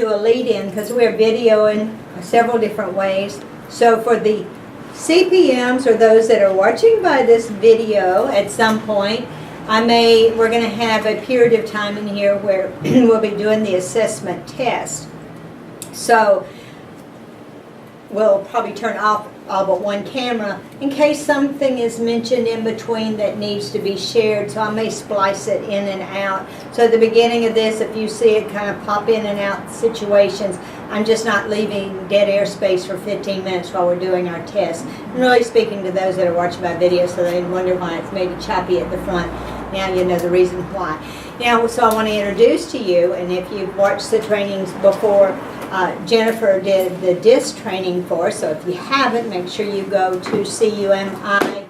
do a lead-in because we're videoing several different ways. So for the CPMs, or those that are watching by this video at some point, we're going to have a period of time in here where we'll be doing the assessment test. So we'll probably turn off all but one camera in case something is mentioned in between that needs to be shared. So I may splice it in and out. So at the beginning of this, if you see it kind of pop in and out situations, I'm just not leaving dead air space for 15 minutes while we're doing our test. I'm really speaking to those that are watching my video, so they wonder why it's maybe choppy at the front. Now you know the reason why. Now, so I want to introduce to you, and if you've watched the trainings before, Jennifer did the DISC training for us, so if you haven't, make sure you go to CUMI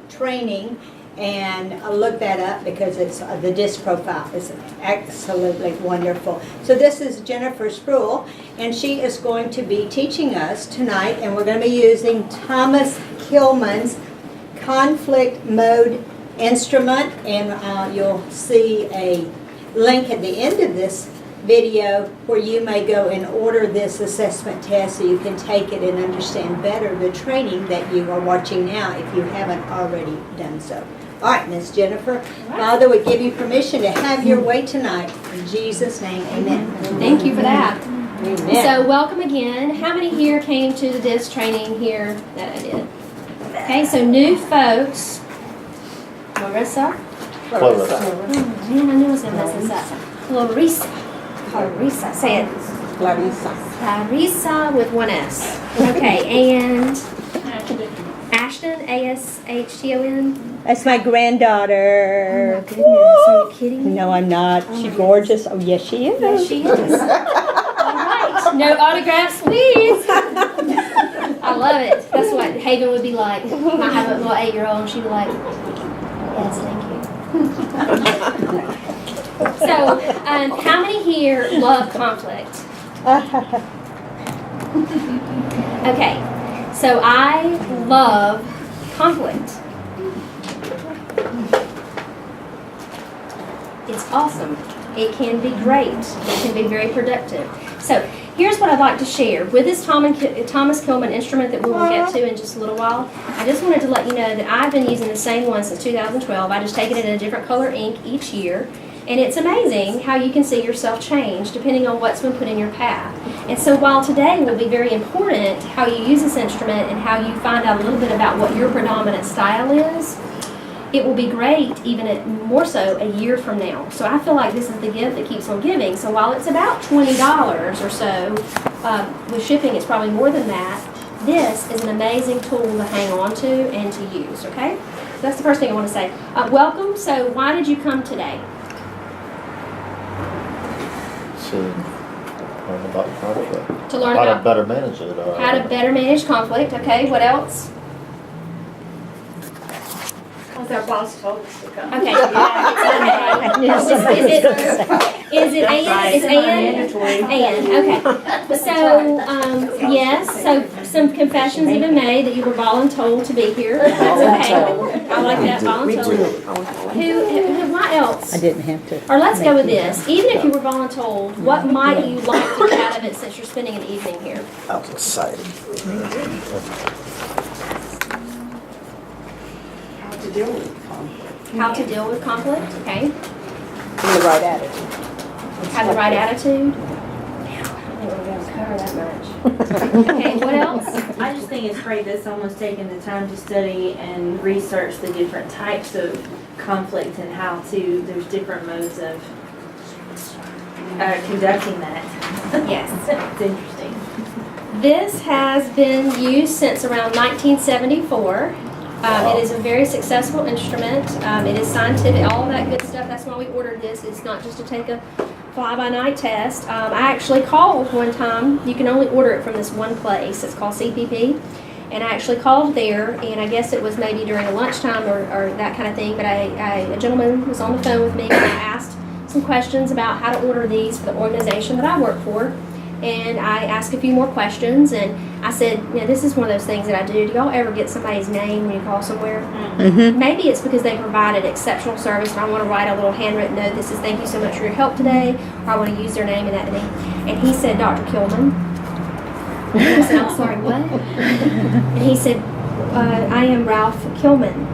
/training and look that up, because it's the DISC profile is absolutely wonderful. So this is Jennifer Spruiell, and she is going to be teaching us tonight, and we're going to be using Thomas-Kilmann's Conflict Mode instrument, and you'll see a link at the end of this video where you may go and order this assessment test so you can take it and understand better the training that you are watching now if you haven't already done so. All right, Miss Jennifer, Father, we give you permission to have your way tonight. In Jesus' name, amen. Thank you for that. Amen. So welcome again. How many here came to the DISC training here that I did? Okay, so new folks. Clarissa. Oh, man, I knew I was going to mess this up. Clarissa. Say it. Clarissa with one S. Okay, and Ashton, A-S-H-T-O-N. That's my granddaughter. Oh my goodness, are you kidding me? No, I'm not. Oh, She's my gorgeous. Oh, yes, she is. Yes, she is. All right, no autographs, please. I love it. That's what Haven would be like. I have a little 8-year-old, and she'd be like, yes, thank you. So, how many here love conflict? Okay, so I love conflict. It's awesome. It can be great. It can be very productive. So, here's what I'd like to share. With this Thomas-Kilmann instrument that we will get to in just a little while, I just wanted to let you know that I've been using the same one since 2012. I just take it in a different color ink each year. And it's amazing how you can see yourself change depending on what's been put in your path. And so while today will be very important how you use this instrument and how you find out a little bit about what your predominant style is, it will be great even more so a year from now. So I feel like this is the gift that keeps on giving. So while it's about $20 or so, with shipping it's probably more than that, this is an amazing tool to hang on to and to use, okay? So that's the first thing I want to say. Welcome. So why did you come today? To learn about conflict. To learn how about to better manage it. how to better manage conflict. Okay, what else? Because our boss told us to come. Okay. Is it and? Okay. So, yes, so some confessions have been made that you were voluntold to be here. That's okay. I like that, voluntold. What else? I didn't have to. Or let's go with this. Even if you were voluntold, what might you like to get out of it since you're spending an evening here? I was excited. How to deal with conflict. How to deal with conflict, okay. The right attitude. Have the right attitude. I don't think we're going to cover that much. Okay, what else? I just think it's great that someone's taken the time to study and research the different types of conflict and how to, there's different modes of conducting that. Yes. It's interesting. This has been used since around 1974. It is a very successful instrument. It is scientific, all that good stuff. That's why we ordered this. It's not just to take a fly-by-night test. I actually called one time. You can only order it from this one place. It's called CPP. And I actually called there, and I guess it was maybe during a lunchtime or that kind of thing, but a gentleman was on the phone with me, and I asked some questions about how to order these for the organization that I work for. and I asked a few more questions, and I said, this is one of those things that I do. Do y'all ever get somebody's name when you call somewhere? Maybe it's because they provided exceptional service, and I want to write a little handwritten note that says, thank you so much for your help today, or I want to use their name and that to me. And he said, Dr. Kilmann. And I said, I'm sorry, what? And he said, I am Ralph Kilmann.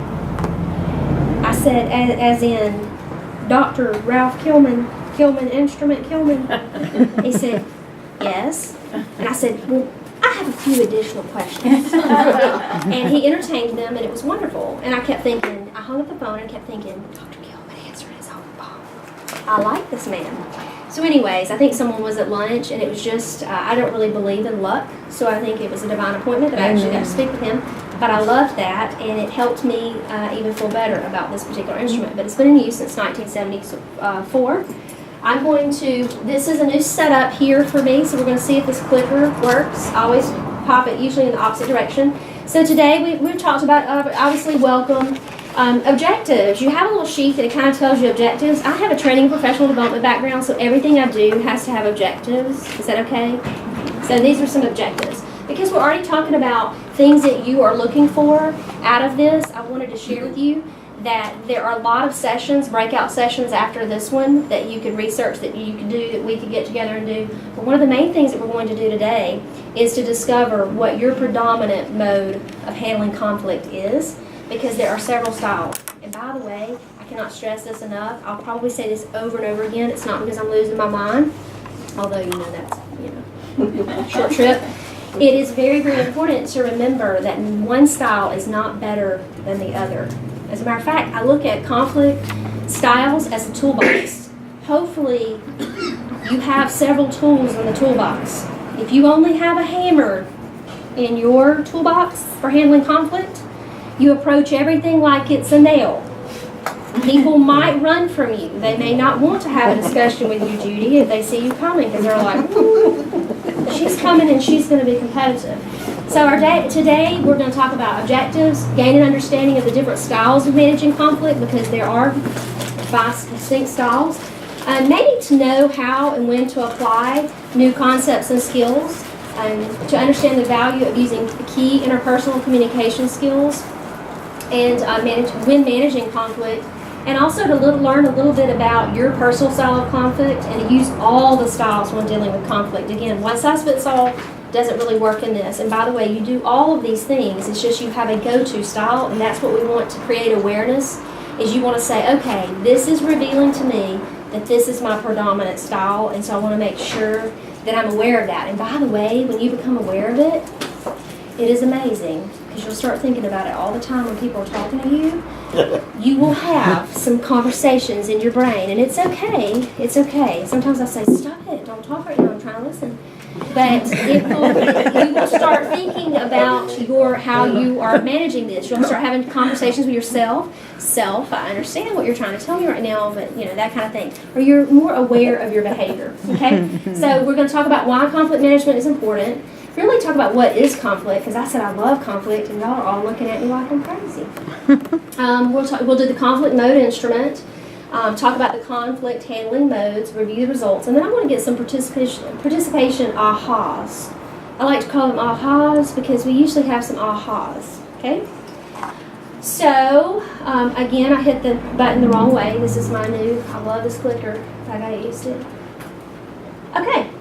I said, as in Dr. Ralph Kilmann, Kilmann Instrument Kilmann. He said, yes. And I said, well, I have a few additional questions. And he entertained them, and it was wonderful. And I kept thinking, I hung up the phone and kept thinking, Dr. Kilmann answered his own phone. I like this man. So anyways, I think someone was at lunch, and it was just, I don't really believe in luck, so I think it was a divine appointment that I actually got to speak with him. But I loved that, and it helped me even feel better about this particular instrument. But it's been in use since 1974. I'm going to, this is a new setup here for me, so we're going to see if this clicker works. I always pop it usually in the opposite direction. So today we've talked about, obviously, welcome. Objectives. You have a little sheet that it kind of tells you objectives. I have a training and professional development background, so everything I do has to have objectives. Is that okay? So these are some objectives. Because we're already talking about things that you are looking for out of this, I wanted to share with you that there are a lot of sessions, breakout sessions after this one that you can research, that you can do, that we could get together and do. But one of the main things that we're going to do today is to discover what your predominant mode of handling conflict is, because there are several styles. And by the way, I cannot stress this enough. I'll probably say this over and over again. It's not because I'm losing my mind, although that's, short trip. It is very, very important to remember that one style is not better than the other. As a matter of fact, I look at conflict styles as a toolbox. Hopefully, you have several tools in the toolbox. If you only have a hammer in your toolbox for handling conflict, you approach everything like it's a nail. People might run from you. They may not want to have a discussion with you, Judy, if they see you coming, because they're like, she's coming and she's going to be competitive. So today we're going to talk about objectives, gain an understanding of the different styles of managing conflict, because there are 5 distinct styles. Maybe to know how and when to apply new concepts and skills, to understand the value of using key interpersonal communication skills, and when managing conflict, and also to learn a little bit about your personal style of conflict and to use all the styles when dealing with conflict. Again, one size fits all doesn't really work in this. And by the way, you do all of these things. It's just you have a go-to style, and that's what we want to create awareness, is you want to say, okay, this is revealing to me that this is my predominant style, and so I want to make sure that I'm aware of that. And by the way, when you become aware of it, it is amazing, because you'll start thinking about it all the time when people are talking to you. You will have some conversations in your brain, and it's okay. It's okay. Sometimes I say, stop it, don't talk right now, I'm trying to listen. But you will start thinking about how you are managing this. You'll start having conversations with yourself. I understand what you're trying to tell me right now, but that kind of thing. Or you're more aware of your behavior. Okay? So we're going to talk about why conflict management is important. Really talk about what is conflict, because I said I love conflict, and y'all are all looking at me like I'm crazy. We'll do the conflict mode instrument. Talk about the conflict handling modes, review the results, and then I want to get some participation ahas. I like to call them ahas because we usually have some ahas, okay? So, again, I hit the button the wrong way. This is my new, I love this clicker. I got used to it. Okay.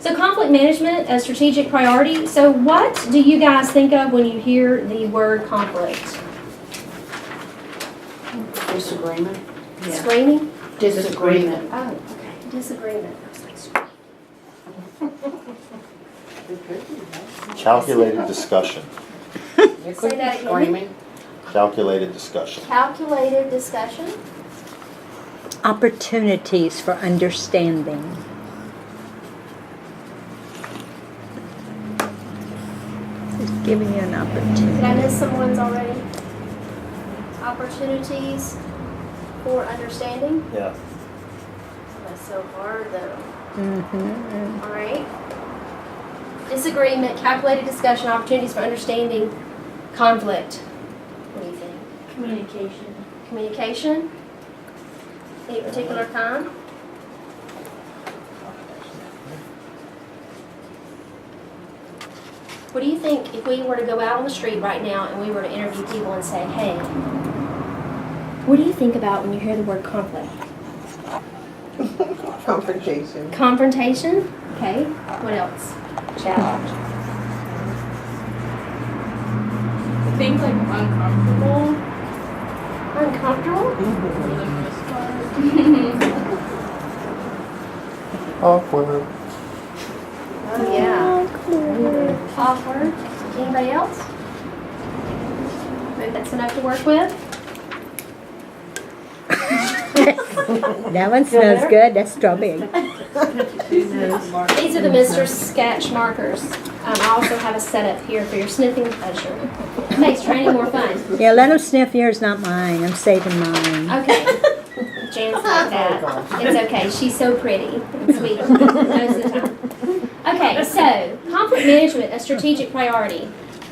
So conflict management, a strategic priority. So what do you guys think of when you hear the word conflict? Disagreement. Yeah. Screaming? Disagreement. Oh, okay. Disagreement. I was like, screaming. Calculated discussion. Say that again. Screaming. Calculated discussion. Calculated discussion. Opportunities for understanding. Just giving you an opportunity. Did I miss some ones already? Opportunities for understanding. Yeah. That's so hard, though. Mm-hmm. All right. Disagreement, calculated discussion, opportunities for understanding, conflict. What do you think? Communication. Communication? Any particular kind? What do you think if we were to go out on the street right now and we were to interview people and say, hey, what do you think about when you hear the word conflict? Confrontation. Confrontation? Okay. What else? Challenge. I think like uncomfortable Uncomfortable? for the most part. Awkward. Oh, yeah. Awkward. Anybody else? Maybe that's enough to work with? That one smells good. That's strawberry. These are the Mr. Sketch markers. I also have a setup here for your sniffing pleasure. Makes training more fun. Yeah, let him sniff yours, not mine. I'm saving mine. Okay. Jan's like that. It's okay. She's so pretty and sweet most of the time. Okay, so conflict management, a strategic priority.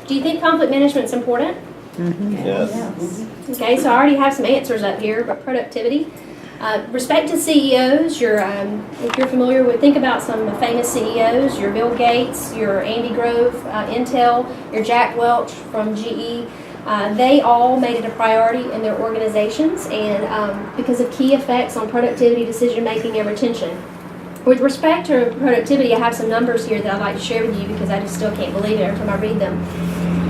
Do you think conflict management is important? Yes. Okay, so I already have some answers up here, but productivity. Respect to CEOs. If you're familiar with, think about some famous CEOs. Your Bill Gates, your Andy Grove, Intel, your Jack Welch from GE. They all made it a priority in their organizations, and because of key effects on productivity, decision making, and retention. With respect to productivity, I have some numbers here that I'd like to share with you because I just still can't believe it every time I read them.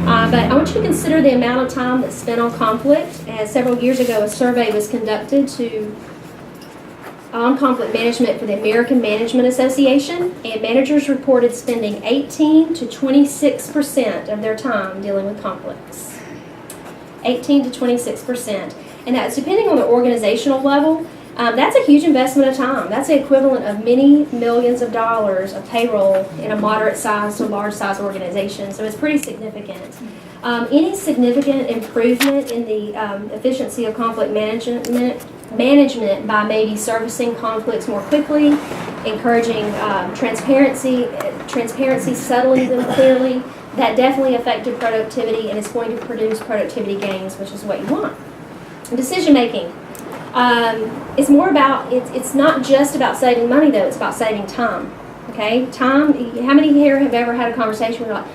But I want you to consider the amount of time that's spent on conflict. As several years ago, a survey was conducted on conflict management for the American Management Association, and managers reported spending 18 to 26% of their time dealing with conflicts. 18 to 26%. And that's depending on the organizational level. That's a huge investment of time. That's the equivalent of many millions of dollars of payroll in a moderate size to large size organization. So it's pretty significant. Any significant improvement in the efficiency of conflict management by maybe servicing conflicts more quickly, encouraging transparency, settling them clearly, that definitely affected productivity and is going to produce productivity gains, which is what you want. Decision making. It's more about, it's not just about saving money though, it's about saving time. Okay? Time, how many here have ever had a conversation where you're like,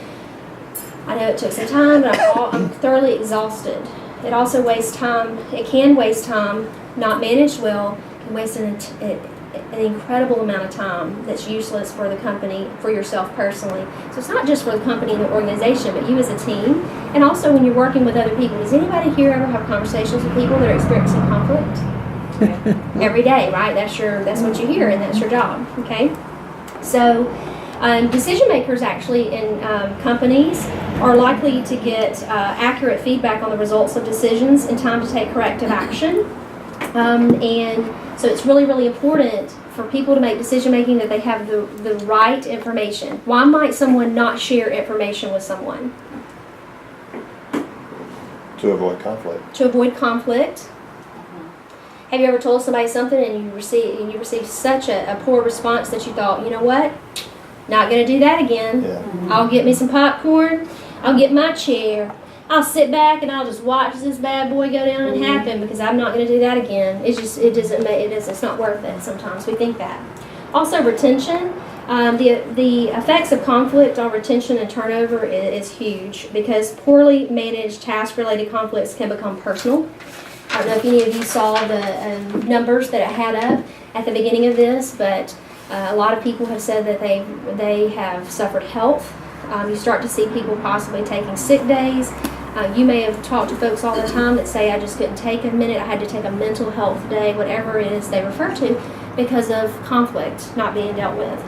I know it took some time, but I'm thoroughly exhausted. It also wastes time, it can waste time, not managed well, can waste an incredible amount of time that's useless for the company, for yourself personally. So it's not just for the company and the organization, but you as a team. And also when you're working with other people. Does anybody here ever have conversations with people that are experiencing conflict? Every day, right? That's what you hear, and that's your job. Okay? So decision makers actually in companies are likely to get accurate feedback on the results of decisions in time to take corrective action. And so it's really, really important for people to make decision making that they have the right information. Why might someone not share information with someone? To avoid conflict. To avoid conflict. Have you ever told somebody something and you received such a poor response that you thought, you know what? Not going to do that again. Yeah. I'll get me some popcorn. I'll get my chair. I'll sit back and I'll just watch this bad boy go down and happen because I'm not going to do that again. It's not worth it sometimes. We think that. Also, retention. The effects of conflict on retention and turnover is huge because poorly managed task-related conflicts can become personal. I don't know if any of you saw the numbers that it had up at the beginning of this, but a lot of people have said that they have suffered health. You start to see people possibly taking sick days. You may have talked to folks all the time that say, I just couldn't take a minute, I had to take a mental health day, whatever it is they refer to, because of conflict not being dealt with.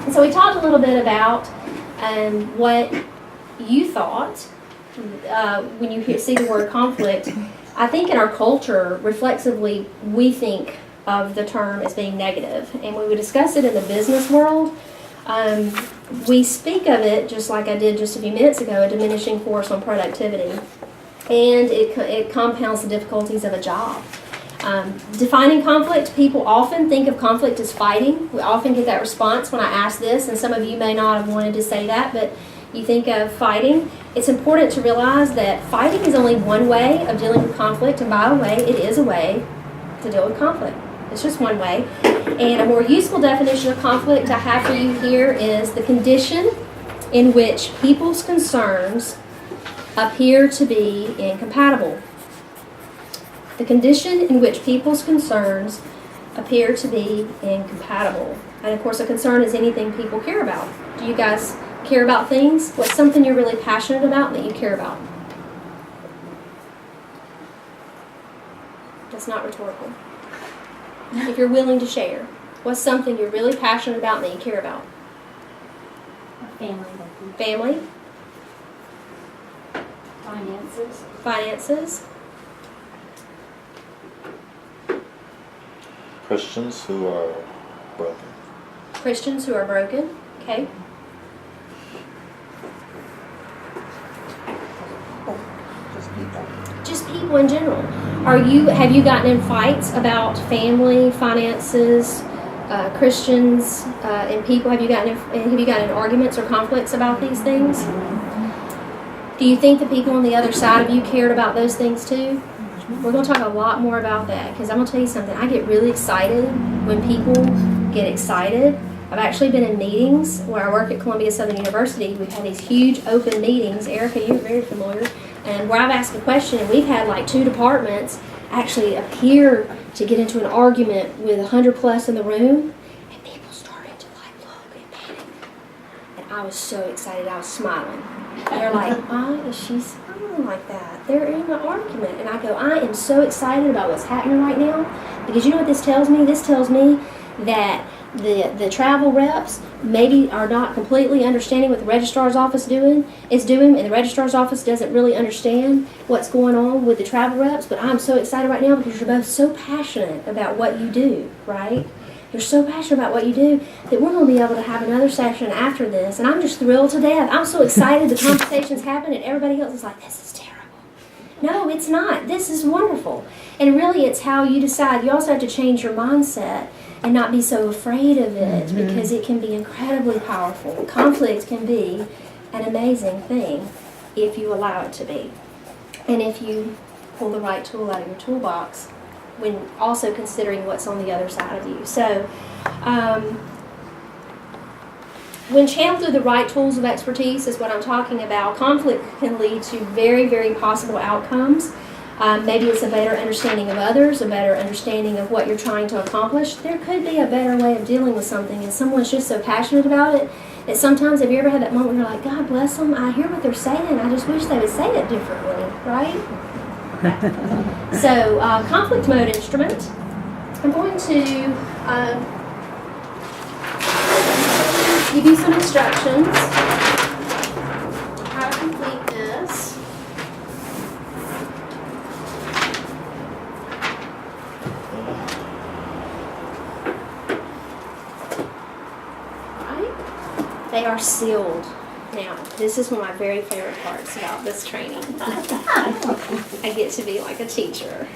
And so we talked a little bit about what you thought when you see the word conflict. I think in our culture, reflexively, we think of the term as being negative. And when we discuss it in the business world, we speak of it, just like I did just a few minutes ago, a diminishing force on productivity. And it compounds the difficulties of a job. Defining conflict, people often think of conflict as fighting. We often get that response when I ask this, and some of you may not have wanted to say that, but you think of fighting. It's important to realize that fighting is only one way of dealing with conflict, and by the way, it is a way to deal with conflict. It's just one way. And a more useful definition of conflict I have for you here is the condition in which people's concerns appear to be incompatible. The condition in which people's concerns appear to be incompatible. And of course, a concern is anything people care about. Do you guys care about things? What's something you're really passionate about that you care about? That's not rhetorical. If you're willing to share, what's something you're really passionate about that you care about? Family. Family? Finances. Finances? Christians who are broken. Christians who are broken? Okay. Just people in general. Have you gotten in fights about family, finances, Christians, and people? Have you gotten in arguments or conflicts about these things? Do you think the people on the other side of you cared about those things too? We're going to talk a lot more about that, because I'm going to tell you something. I get really excited when people get excited. I've actually been in meetings where I work at Columbia Southern University. We've had these huge open meetings. Erica, you're very familiar. And where I've asked a question, and we've had like 2 departments actually appear to get into an argument with 100 plus in the room, and people started to like look and panic. And I was so excited, I was smiling. They're like, why is she smiling like that? They're in an argument. And I go, I am so excited about what's happening right now, because you know what this tells me? This tells me that the travel reps maybe are not completely understanding what the registrar's office is doing, and the registrar's office doesn't really understand what's going on with the travel reps. But I'm so excited right now because you're both so passionate about what you do, right? You're so passionate about what you do that we're going to be able to have another session after this, and I'm just thrilled to death. I'm so excited the conversation's happened, and everybody else is like, this is terrible. No, it's not. This is wonderful. And really, it's how you decide. You also have to change your mindset and not be so afraid of it, because it can be incredibly powerful. Conflict can be an amazing thing if you allow it to be. And if you pull the right tool out of your toolbox when also considering what's on the other side of you. So, when channeled through the right tools of expertise is what I'm talking about, conflict can lead to very, very possible outcomes. Maybe it's a better understanding of others, a better understanding of what you're trying to accomplish. There could be a better way of dealing with something, and someone's just so passionate about it that sometimes, have you ever had that moment where you're like, God bless them, I hear what they're saying, I just wish they would say it differently, right? So, conflict mode instrument. I'm going to give you some instructions how to complete this. They are sealed. Now, this is one of my very favorite parts about this training. I get to be like a teacher.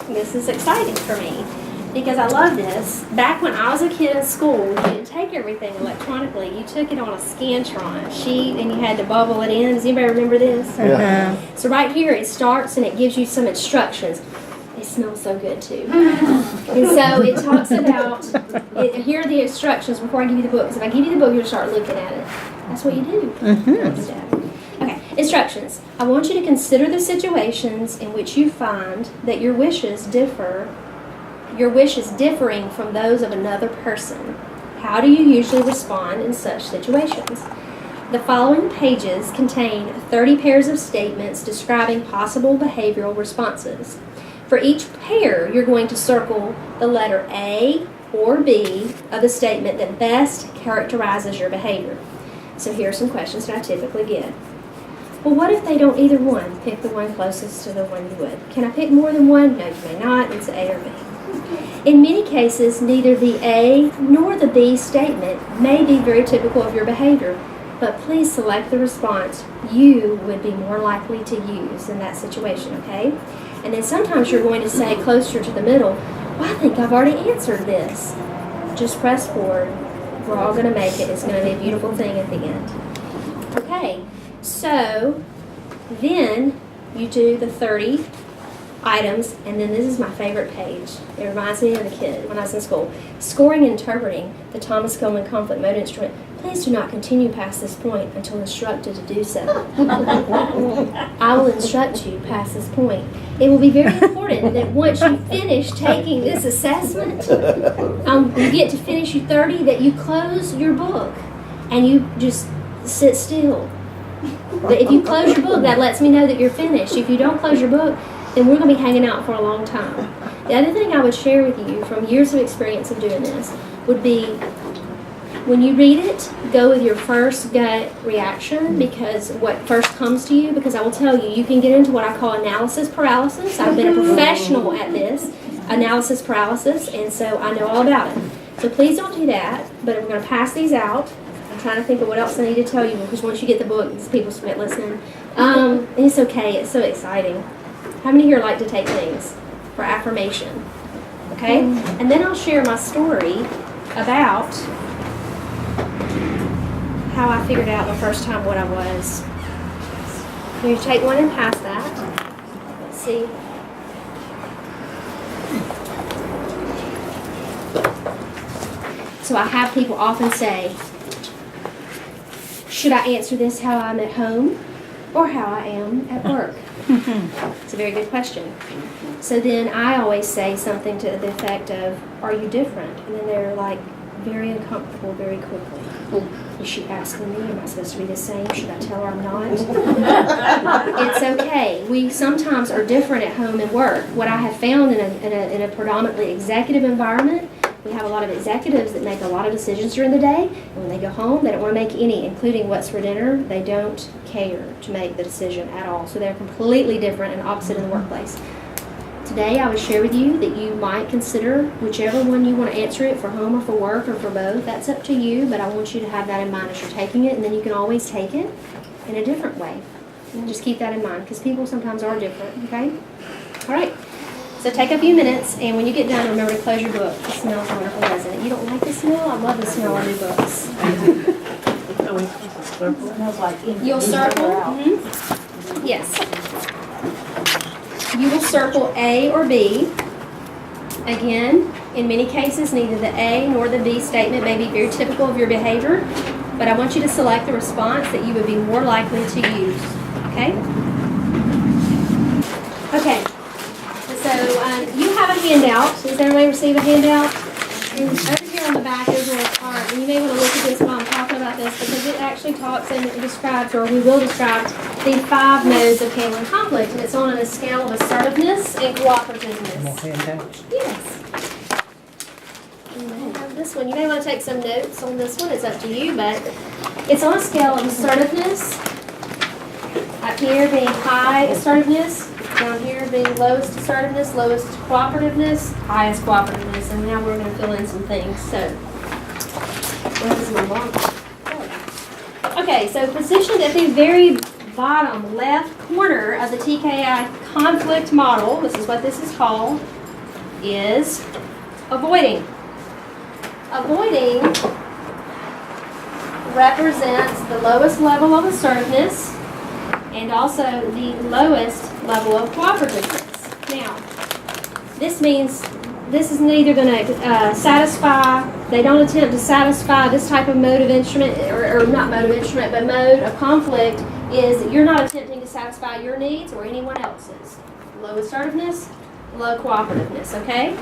This is exciting for me because I love this. Back when I was a kid in school, you didn't take everything electronically. You took it on a Scantron sheet and you had to bubble it in. Does anybody remember this? Yeah. So right here it starts and it gives you some instructions. It smells so good too. And so it talks about, here are the instructions before I give you the book. Because if I give you the book, you'll start looking at it. That's what you do. Okay, instructions. I want you to consider the situations in which you find that your wishes differing from those of another person. How do you usually respond in such situations? The following pages contain 30 pairs of statements describing possible behavioral responses. For each pair, you're going to circle the letter A or B of the statement that best characterizes your behavior. So here are some questions that I typically get. Well, what if they don't either one? Pick the one closest to the one you would. Can I pick more than one? No, you may not. It's A or B. In many cases, neither the A nor the B statement may be very typical of your behavior, but please select the response you would be more likely to use in that situation, okay? And then sometimes you're going to say closer to the middle, well, I think I've already answered this. Just press forward. We're all going to make it. It's going to be a beautiful thing at the end. Okay, so then you do the 30 items, and then this is my favorite page. It reminds me of a kid when I was in school. Scoring and interpreting the Thomas-Kilmann Conflict Mode instrument. Please do not continue past this point until instructed to do so. I will instruct you past this point. It will be very important that once you finish taking this assessment, you get to finish your 30, that you close your book and you just sit still. But if you close your book, that lets me know that you're finished. If you don't close your book, then we're going to be hanging out for a long time. The other thing I would share with you from years of experience of doing this would be, when you read it, go with your first gut reaction, because what first comes to you, because I will tell you, you can get into what I call analysis paralysis. I've been a professional at this, analysis paralysis, and so I know all about it. So please don't do that, but we're going to pass these out. I'm trying to think of what else I need to tell you, because once you get the book, people quit listening. It's okay. It's so exciting. How many here like to take things for affirmation? Okay? And then I'll share my story about how I figured out the first time what I was. Can you take one and pass that? Let's see. So I have people often say, should I answer this how I'm at home or how I am at work? It's a very good question. So then I always say something to the effect of, are you different? And then they're like very uncomfortable very quickly. Is she asking me, am I supposed to be the same? Should I tell her I'm not? It's okay. We sometimes are different at home and work. What I have found in a predominantly executive environment, we have a lot of executives that make a lot of decisions during the day, and when they go home, they don't want to make any, including what's for dinner. They don't care to make the decision at all. So they're completely different and opposite in the workplace. Today, I would share with you that you might consider whichever one you want to answer it, for home or for work or for both. That's up to you, but I want you to have that in mind as you're taking it, and then you can always take it in a different way. And just keep that in mind, because people sometimes are different, okay? All right. So take a few minutes, and when you get done, remember to close your book. It smells wonderful, doesn't it? You don't like the smell? I love the smell of new books. Smells like You'll circle. Mm-hmm. Yes. You will circle A or B. Again, in many cases, neither the A nor the B statement may be very typical of your behavior, but I want you to select the response that you would be more likely to use. Okay? Okay. So you have a handout. Does everybody receive a handout? And over here on the back is a little chart. And you may want to look at this while I'm talking about this, because it actually talks and it describes, or we will describe, the 5 modes of handling conflict. And it's on a scale of assertiveness and cooperativeness. More handouts. Yes. And then have this one. You may want to take some notes on this one. It's up to you, but it's on a scale of assertiveness. Up here being high assertiveness. Down here being lowest assertiveness, lowest cooperativeness, highest cooperativeness, and now we're going to fill in some things. So, where is my mark? Okay, so positioned at the very bottom left corner of the TKI conflict model, this is what this is called, is avoiding. Avoiding represents the lowest level of assertiveness and also the lowest level of cooperativeness. Now, this means this is neither going to satisfy, they don't attempt to satisfy this type of mode of instrument, or not mode of instrument, but mode of conflict is that you're not attempting to satisfy your needs or anyone else's. Low assertiveness, low cooperativeness, okay?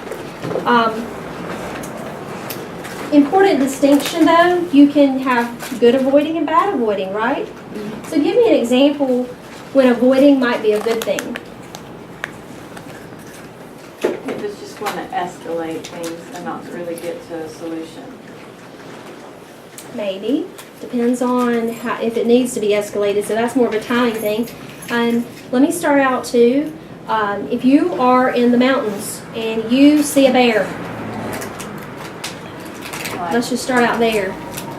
Important distinction though, you can have good avoiding and bad avoiding, right? So give me an example when avoiding might be a good thing. If it's just going to escalate things and not really get to a solution. Maybe. Depends on how, if it needs to be escalated, so that's more of a timing thing. Let me start out too. If you are in the mountains and you see a bear, let's just start out there.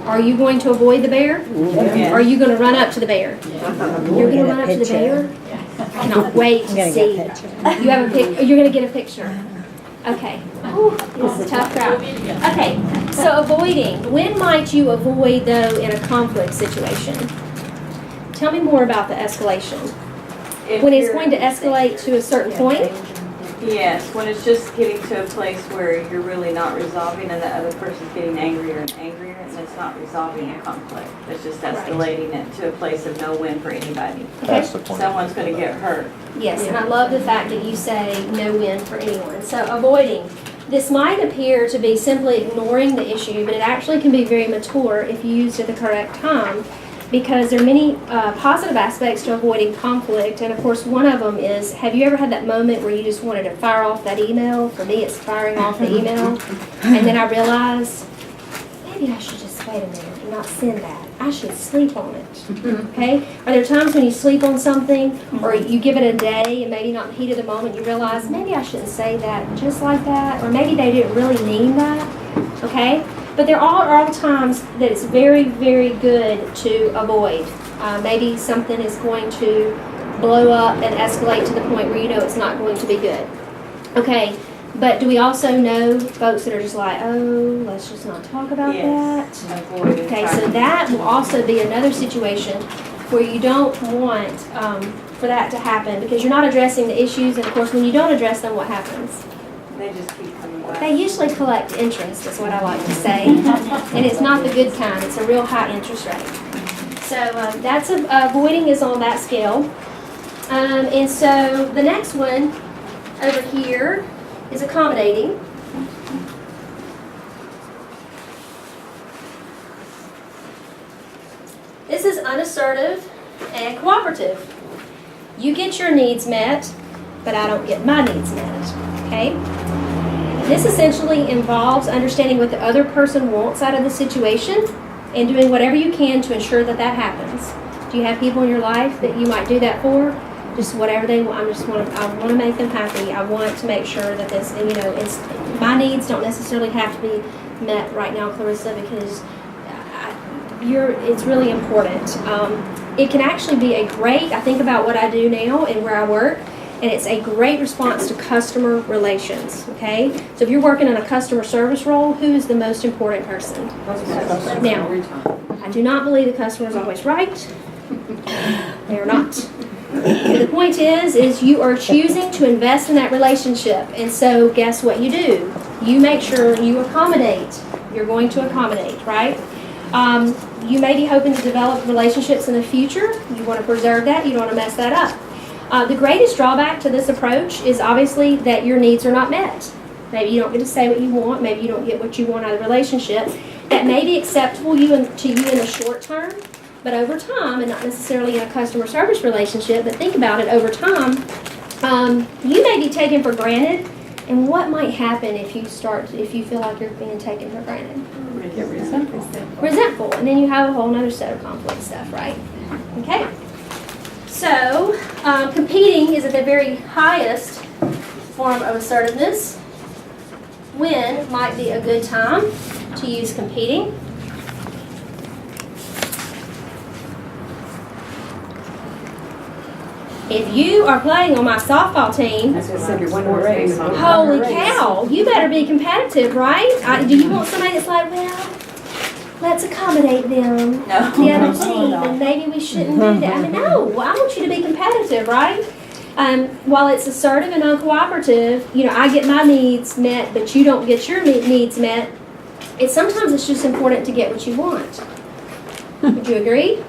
Are you going to avoid the bear? Yeah. Or are you going to run up to the bear? You're going to run up to the bear? I cannot wait to see. You have a pic. You're going to get a picture. Okay. Ooh, this is a tough crowd. Okay. So avoiding. When might you avoid though in a conflict situation? Tell me more about the escalation. When it's going to escalate to a certain point. Yes, when it's just getting to a place where you're really not resolving and the other person's getting angrier and angrier and it's not resolving the conflict. It's just escalating it to a place of no win for anybody. That's the point. Someone's gonna get hurt. Yes, and I love the fact that you say no win for anyone. So avoiding. This might appear to be simply ignoring the issue, but it actually can be very mature if used at the correct time, because there are many positive aspects to avoiding conflict. And of course, one of them is, have you ever had that moment where you just wanted to fire off that email? For me, it's firing off the email. And then I realize, maybe I should just wait a minute and not send that. I should sleep on it. Okay? Are there times when you sleep on something, or you give it a day and maybe not in the heat of the moment, you realize, maybe I shouldn't say that just like that, or maybe they didn't really mean that? Okay? But there are all times that it's very, very good to avoid. Maybe something is going to blow up and escalate to the point where you know it's not going to be good. Okay, but do we also know folks that are just like, oh, let's just not talk about Yes. that? Avoiding Okay, so that will also be another situation where you don't want for that to happen, because you're not addressing the issues, and of course when you don't address them, what happens? They just keep coming back. They usually collect interest, is what I like to say. And it's not the good kind, it's a real high interest rate. So that's avoiding is on that scale. And so the next one over here is accommodating. This is unassertive and cooperative. You get your needs met, but I don't get my needs met, okay? This essentially involves understanding what the other person wants out of the situation and doing whatever you can to ensure that that happens. Do you have people in your life that you might do that for? Just whatever they want. I want to make them happy. I want to make sure that this, it's my needs don't necessarily have to be met right now, Clarissa, because it's really important. It can actually be I think about what I do now and where I work, and it's a great response to customer relations, okay? So if you're working in a customer service role, who is the most important person? Now, I do not believe the customer is always right. They are not. The point is you are choosing to invest in that relationship, and so guess what you do? You make sure you accommodate. You're going to accommodate, right? You may be hoping to develop relationships in the future. You want to preserve that. You don't want to mess that up. The greatest drawback to this approach is obviously that your needs are not met. Maybe you don't get to say what you want. Maybe you don't get what you want out of the relationship. That may be acceptable to you in the short term, but over time, and not necessarily in a customer service relationship, but think about it over time, you may be taken for granted. And what might happen if you feel like you're being taken for granted? Resentful. And then you have a whole other set of conflict stuff, right? Okay. So, competing is at the very highest form of assertiveness. When might be a good time to use competing? If you are playing on my softball team, holy cow, you better be competitive, right? Do you want somebody that's like, well, let's accommodate them, the other team, and maybe we shouldn't do that? I mean, no, I want you to be competitive, right? While it's assertive and uncooperative, I get my needs met, but you don't get your needs met. Sometimes it's just important to get what you want. Would you agree?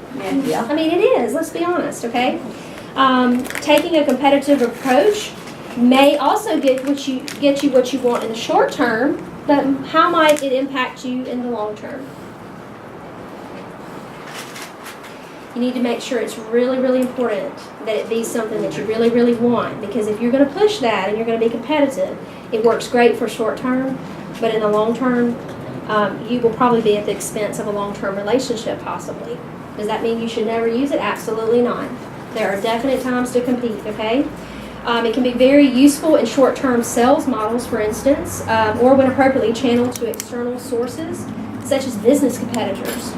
Yeah. I mean, it is. Let's be honest, okay? Taking a competitive approach may also get you what you want in the short term, but how might it impact you in the long term? You need to make sure it's really, really important that it be something that you really, really want, because if you're going to push that and you're going to be competitive, it works great for short term, but in the long term, you will probably be at the expense of a long-term relationship, possibly. Does that mean you should never use it? Absolutely not. There are definite times to compete, okay? It can be very useful in short-term sales models, for instance, or when appropriately channeled to external sources, such as business competitors.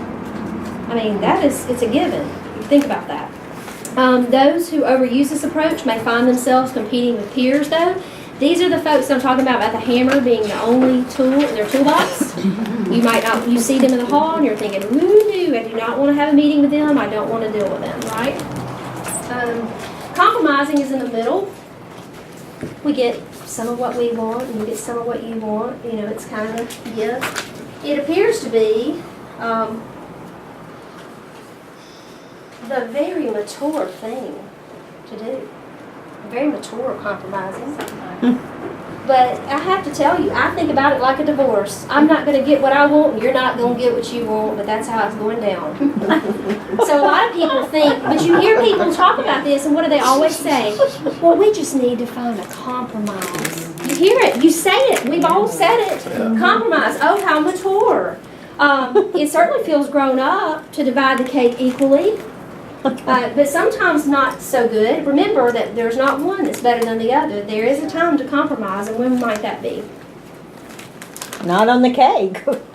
I mean, it's a given. Think about that. Those who overuse this approach may find themselves competing with peers, though. These are the folks I'm talking about the hammer being the only tool in their toolbox. You see them in the hall and you're thinking, woo-hoo, I do not want to have a meeting with them. I don't want to deal with them, right? Compromising is in the middle. We get some of what we want, and you get some of what you want. You know, it's kind of a gift. It appears to be the very mature thing to do. Very mature compromising. But I have to tell you, I think about it like a divorce. I'm not going to get what I want, and you're not going to get what you want, but that's how it's going down. So a lot of people think, but you hear people talk about this, and what do they always say? Well, we just need to find a compromise. You hear it. You say it. We've all said it. Compromise. Oh, how mature. It certainly feels grown up to divide the cake equally. But sometimes not so good. Remember that there's not one that's better than the other. There is a time to compromise, and when might that be? Not on the cake. Okay,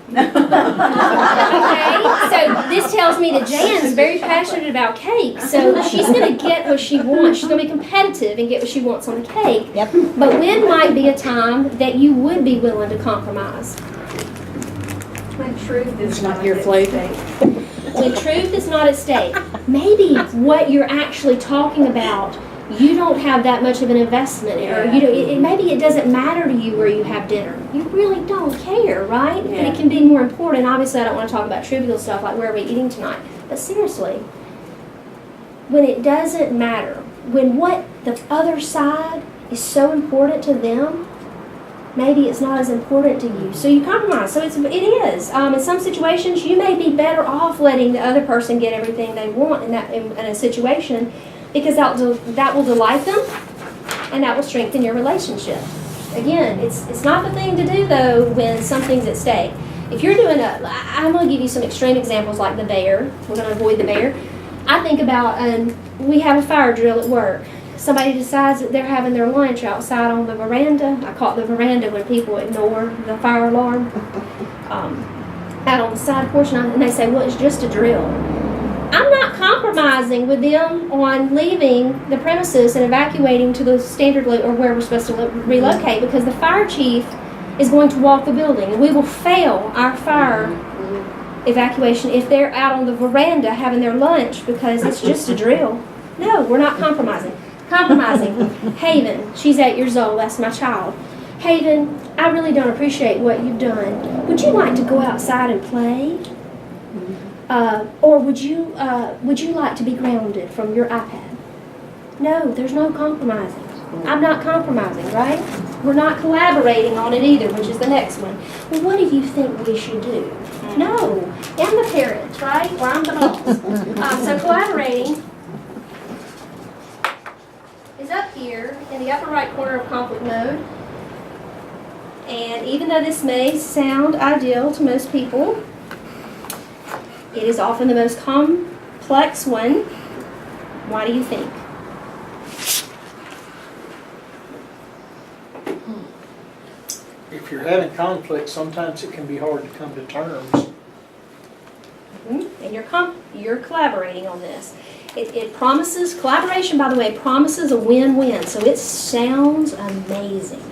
so this tells me that Jan's very passionate about cake, so she's going to get what she wants. She's going to be competitive and get what she wants on the cake. Yep. But when might be a time that you would be willing to compromise? When truth is not your flavor. When truth is not at stake. Maybe what you're actually talking about, you don't have that much of an investment in, or you don't, maybe it doesn't matter to you where you have dinner. You really don't care, right? And it can be more important. Obviously, I don't want to talk about trivial stuff like where are we eating tonight. But seriously, when it doesn't matter, when what the other side is so important to them, maybe it's not as important to you. So you compromise. So it is. In some situations, you may be better off letting the other person get everything they want in a situation, because that will delight them, and that will strengthen your relationship. Again, it's not the thing to do, though, when something's at stake. If you're doing I'm going to give you some extreme examples like the bear. We're going to avoid the bear. I think about, we have a fire drill at work. Somebody decides that they're having their lunch outside on the veranda. I call it the veranda when people ignore the fire alarm. Out on the side porch, and they say, well, it's just a drill. I'm not compromising with them on leaving the premises and evacuating to the standard or where we're supposed to relocate, because the fire chief is going to walk the building, and we will fail our fire evacuation if they're out on the veranda having their lunch because it's just a drill. No, we're not compromising. Haven, she's 8 years old, that's my child. Haven, I really don't appreciate what you've done. Would you like to go outside and play? Or would you like to be grounded from your iPad? No, there's no compromising. I'm not compromising, right? We're not collaborating on it either, which is the next one. Well, what do you think we should do? No, I'm the parent, right? Or I'm the boss. So collaborating is up here in the upper right corner of conflict mode. And even though this may sound ideal to most people, it is often the most complex one. Why do you think? If you're having conflict, sometimes it can be hard to come to terms. And you're collaborating on this. It promises, collaboration, by the way, promises a win-win. So it sounds amazing.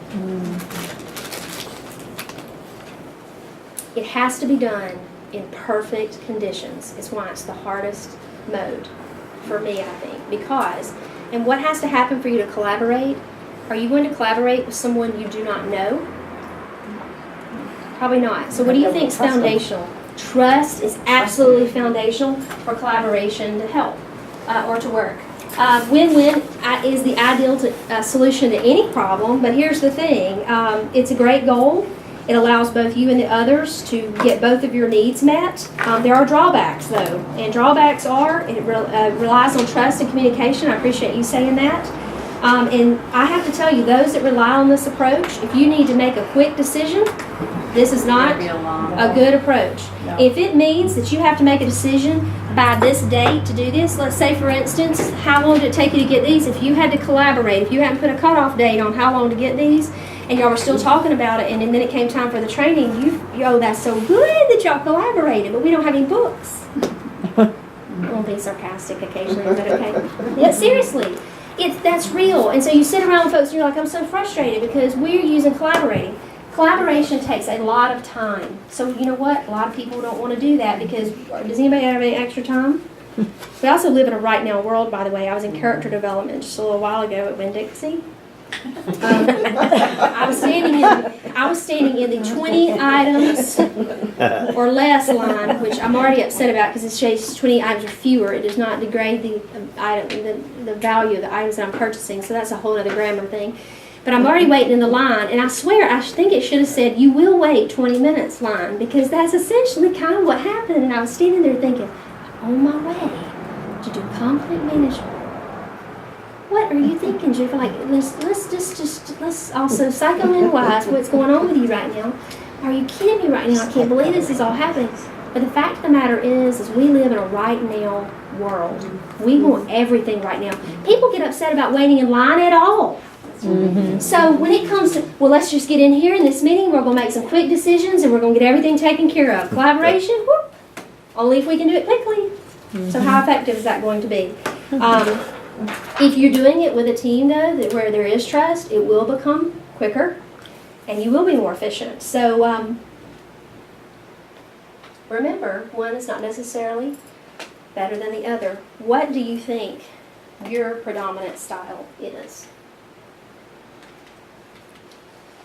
It has to be done in perfect conditions. It's why it's the hardest mode for me, I think. Because, and what has to happen for you to collaborate? Are you going to collaborate with someone you do not know? Probably not. So what do you think is foundational? Trust is absolutely foundational for collaboration to help or to work. Win-win is the ideal solution to any problem, but here's the thing. It's a great goal. It allows both you and the others to get both of your needs met. There are drawbacks, though, and drawbacks are it relies on trust and communication. I appreciate you saying that. And I have to tell you, those that rely on this approach, if you need to make a quick decision, this is not a good approach. No. If it means that you have to make a decision by this date to do this, let's say, for instance, how long did it take you to get these? If you had to collaborate, if you hadn't put a cutoff date on how long to get these, and y'all were still talking about it, and then it came time for the training, that's so good that y'all collaborated, but we don't have any books. I'm being sarcastic occasionally, is that okay? Yeah, seriously. That's real. And so you sit around with folks and you're like, I'm so frustrated because we're using collaborating. Collaboration takes a lot of time. So you know what? A lot of people don't want to do that because, does anybody have any extra time? We also live in a right now world, by the way. I was in character development just a little while ago at Winn-Dixie. I was standing in the 20 items or less line, which I'm already upset about because it says 20 items or fewer. It does not degrade the value of the items that I'm purchasing, so that's a whole other grammar thing. But I'm already waiting in the line, and I swear, I think it should have said, you will wait 20 minutes line, because that's essentially kind of what happened. And I was standing there thinking, on my way to do conflict management. What are you thinking, Jennifer? Like, let's also psychoanalyze what's going on with you right now. Are you kidding me right now? I can't believe this is all happening. But the fact of the matter is we live in a right now world. We want everything right now. People get upset about waiting in line at all. So when it comes to, well, let's just get in here in this meeting, we're going to make some quick decisions and we're going to get everything taken care of. Collaboration, whoop, only if we can do it quickly. So how effective is that going to be? If you're doing it with a team, though, where there is trust, it will become quicker and you will be more efficient. So remember, one is not necessarily better than the other. What do you think your predominant style is?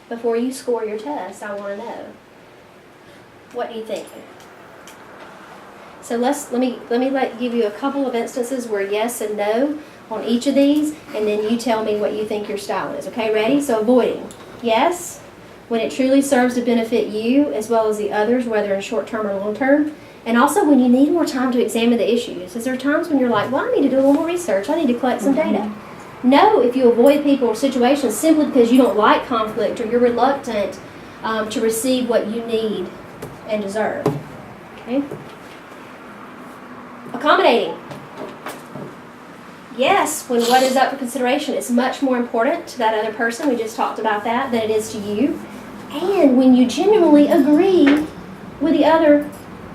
Before you score your test, I want to know. What do you think? So let me give you a couple of instances where yes and no on each of these, and then you tell me what you think your style is. Okay, ready? So avoiding. Yes, when it truly serves to benefit you as well as the others, whether in short term or long term. And also when you need more time to examine the issues. Is there times when you're like, well, I need to do a little more research. I need to collect some data. No, if you avoid people or situations simply because you don't like conflict or you're reluctant to receive what you need and deserve. Okay? Accommodating. Yes, when what is up for consideration is much more important to that other person, we just talked about that, than it is to you. And when you genuinely agree with the other,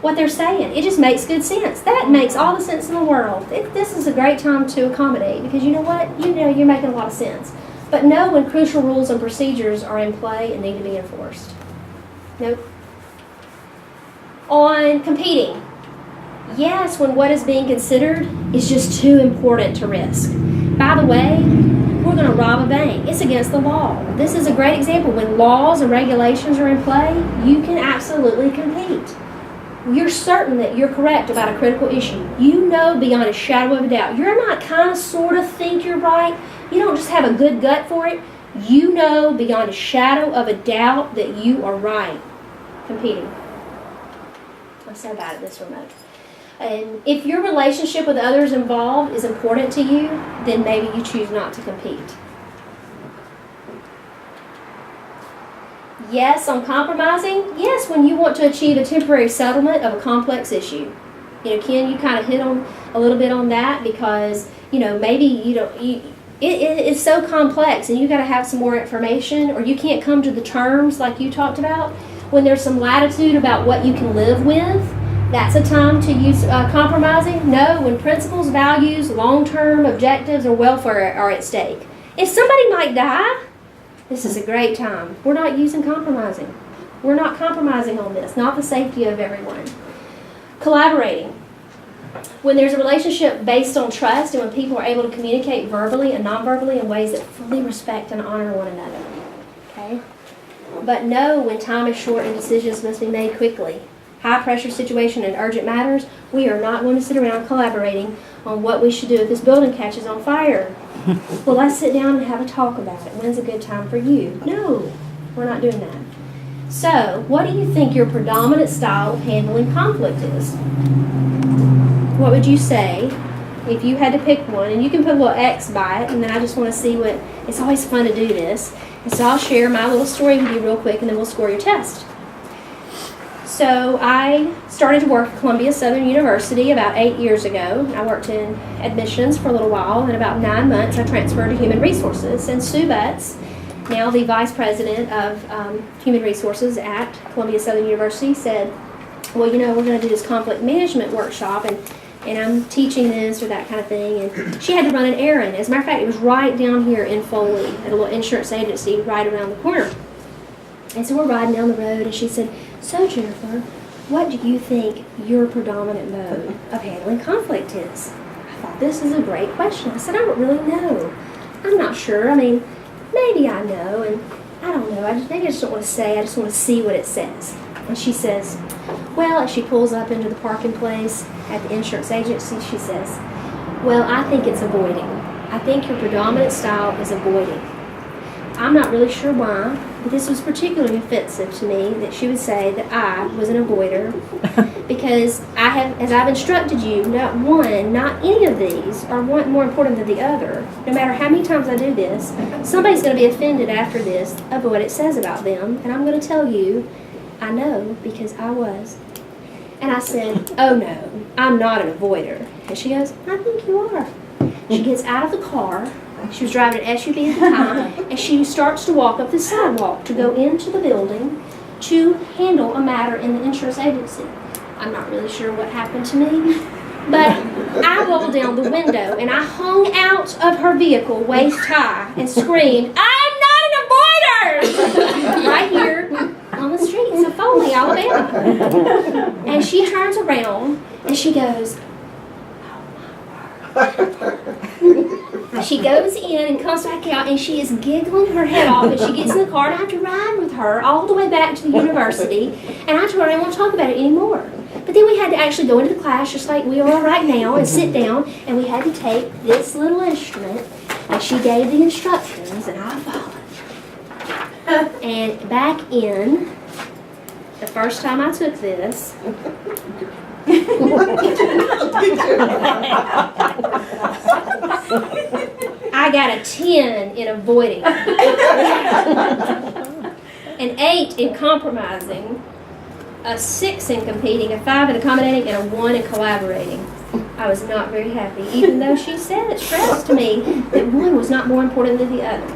what they're saying, it just makes good sense. That makes all the sense in the world. This is a great time to accommodate because you know what? You know you're making a lot of sense. But know when crucial rules and procedures are in play and need to be enforced. Nope. On competing. Yes, when what is being considered is just too important to risk. By the way, we're going to rob a bank. It's against the law. This is a great example. When laws and regulations are in play, you can absolutely compete. You're certain that you're correct about a critical issue. You know beyond a shadow of a doubt. You're not kind of sort of think you're right. You don't just have a good gut for it. You know beyond a shadow of a doubt that you are right. Competing. I'm so bad at this remote. And if your relationship with others involved is important to you, then maybe you choose not to compete. Yes, on compromising. Yes, when you want to achieve a temporary settlement of a complex issue. You know, Ken, you kind of hit on a little bit on that because, you know, maybe it's so complex and you got to have some more information, or you can't come to the terms like you talked about. When there's some latitude about what you can live with, that's a time to use compromising. No, when principles, values, long-term objectives, or welfare are at stake. If somebody might die, this is a great time. We're not using compromising. We're not compromising on this, not the safety of everyone. Collaborating. When there's a relationship based on trust and when people are able to communicate verbally and non-verbally in ways that fully respect and honor one another. Okay? But no, when time is short and decisions must be made quickly. High pressure situation and urgent matters, we are not going to sit around collaborating on what we should do if this building catches on fire. Well, let's sit down and have a talk about it. When's a good time for you? No, we're not doing that. So, what do you think your predominant style of handling conflict is? What would you say if you had to pick one? And you can put a little X by it, and then I just want to see what, it's always fun to do this. And so I'll share my little story with you real quick, and then we'll score your test. So I started to work at Columbia Southern University about 8 years ago. I worked in admissions for a little while, and in about 9 months I transferred to Human Resources. And Sue Butts, now the Vice President of Human Resources at Columbia Southern University, said, well, you know, we're going to do this conflict management workshop, and I'm teaching this or that kind of thing. And she had to run an errand. As a matter of fact, it was right down here in Foley at a little insurance agency right around the corner. And so we're riding down the road, and she said, so Jennifer, what do you think your predominant mode of handling conflict is? I thought, this is a great question. I said, I don't really know. I'm not sure. I mean, maybe I know, and I don't know, maybe I just don't want to say, I just want to see what it says. And she says, well, as she pulls up into the parking place at the insurance agency, she says, well, I think it's avoiding. I think your predominant style is avoiding. I'm not really sure why, but this was particularly offensive to me that she would say that I was an avoider, because I have, as I've instructed you, not any of these are one more important than the other. No matter how many times I do this, somebody's going to be offended after this of what it says about them, and I'm going to tell you, I know, because I was. And I said, oh no, I'm not an avoider. And she goes, I think you are. She gets out of the car. She was driving an SUV at the time, and she starts to walk up the sidewalk to go into the building to handle a matter in the insurance agency. I'm not really sure what happened to me, but I rolled down the window and I hung out of her vehicle waist high and screamed, I'm not an avoider! Right here on the streets of Foley, Alabama. And she turns around and she goes, she goes in and comes back out and she is giggling her head off, and she gets in the car and I have to ride with her all the way back to the university, and I told her I didn't want to talk about it anymore. But then we had to actually go into the class just like we are right now and sit down, and we had to take this little instrument and she gave the instructions and I followed. And back in the first time I took this, I got a 10 in avoiding, an 8 in compromising, a 6 in competing, a 5 in accommodating, and a 1 in collaborating. I was not very happy, even though she stressed to me that one was not more important than the other.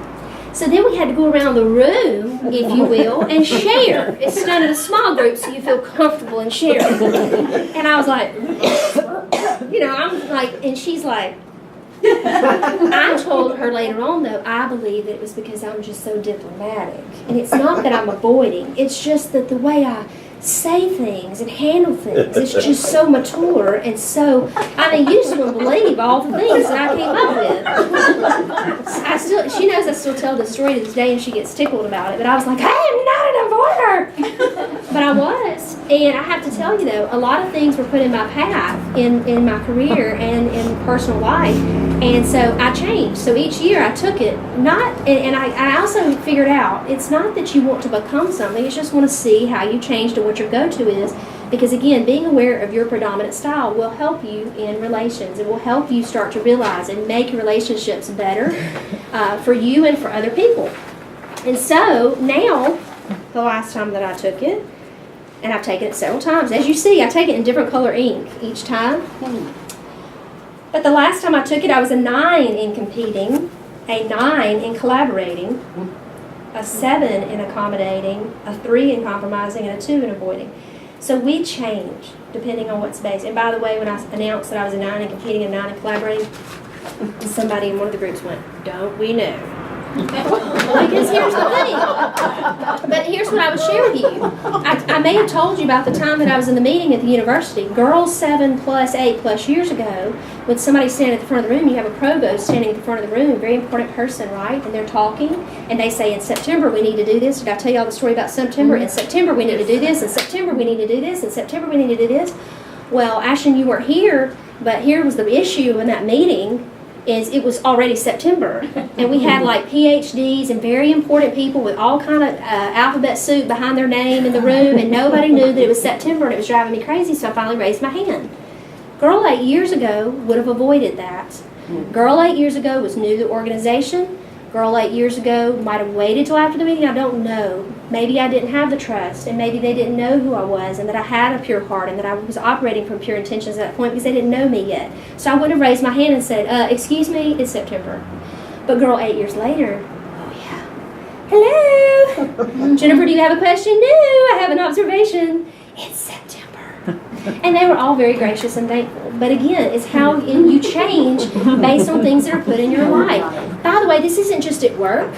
So then we had to go around the room, if you will, and share. It's done in a small group so you feel comfortable in sharing. And I was like, I'm like, and she's like, I told her later on, though, I believe that it was because I'm just so diplomatic. And it's not that I'm avoiding, it's just that the way I say things and handle things, it's just so mature and so, you just wouldn't believe all the things that I came up with. She knows I still tell this story to this day and she gets tickled about it, but I was like, I am not an avoider! But I was. And I have to tell you though, a lot of things were put in my path in my career and in personal life. And so I changed. So each year I took it, and I also figured out, it's not that you want to become something, you just want to see how you change to what your go-to is. Because again, being aware of your predominant style will help you in relations. It will help you start to realize and make relationships better for you and for other people. And so now, the last time that I took it, and I've taken it several times. As you see, I take it in different color ink each time. But the last time I took it, I was a 9 in competing, a 9 in collaborating, a 7 in accommodating, a 3 in compromising, and a 2 in avoiding. So we change depending on what's based. And by the way, when I announced that I was a 9 in competing and 9 in collaborating, somebody in one of the groups went, "Don't we know?" Because here's the thing. But here's what I would share with you. I may have told you about the time that I was in the meeting at the university. Girls 7 plus 8 plus years ago, when somebody's standing at the front of the room, you have a provost standing at the front of the room, a very important person, right? And they're talking, and they say, in September we need to do this. Did I tell you all the story about September? In September we need to do this. In September we need to do this. In September we need to do this. Well, Ashton, you weren't here, but here was the issue in that meeting. Is it was already September, and we had like PhDs and very important people with all kind of alphabet soup behind their name in the room, and nobody knew that it was September, and it was driving me crazy, so I finally raised my hand. Girl 8 years ago would have avoided that. Girl 8 years ago was new to the organization. Girl 8 years ago might have waited till after the meeting, I don't know. Maybe I didn't have the trust, and maybe they didn't know who I was, and that I had a pure heart, and that I was operating from pure intentions at that point because they didn't know me yet. So I would have raised my hand and said, excuse me, it's September. But girl 8 years later, oh yeah, hello, Jennifer, do you have a question? No, I have an observation. It's September. And they were all very gracious and thankful. But again, it's how you change based on things that are put in your life. By the way, this isn't just at work.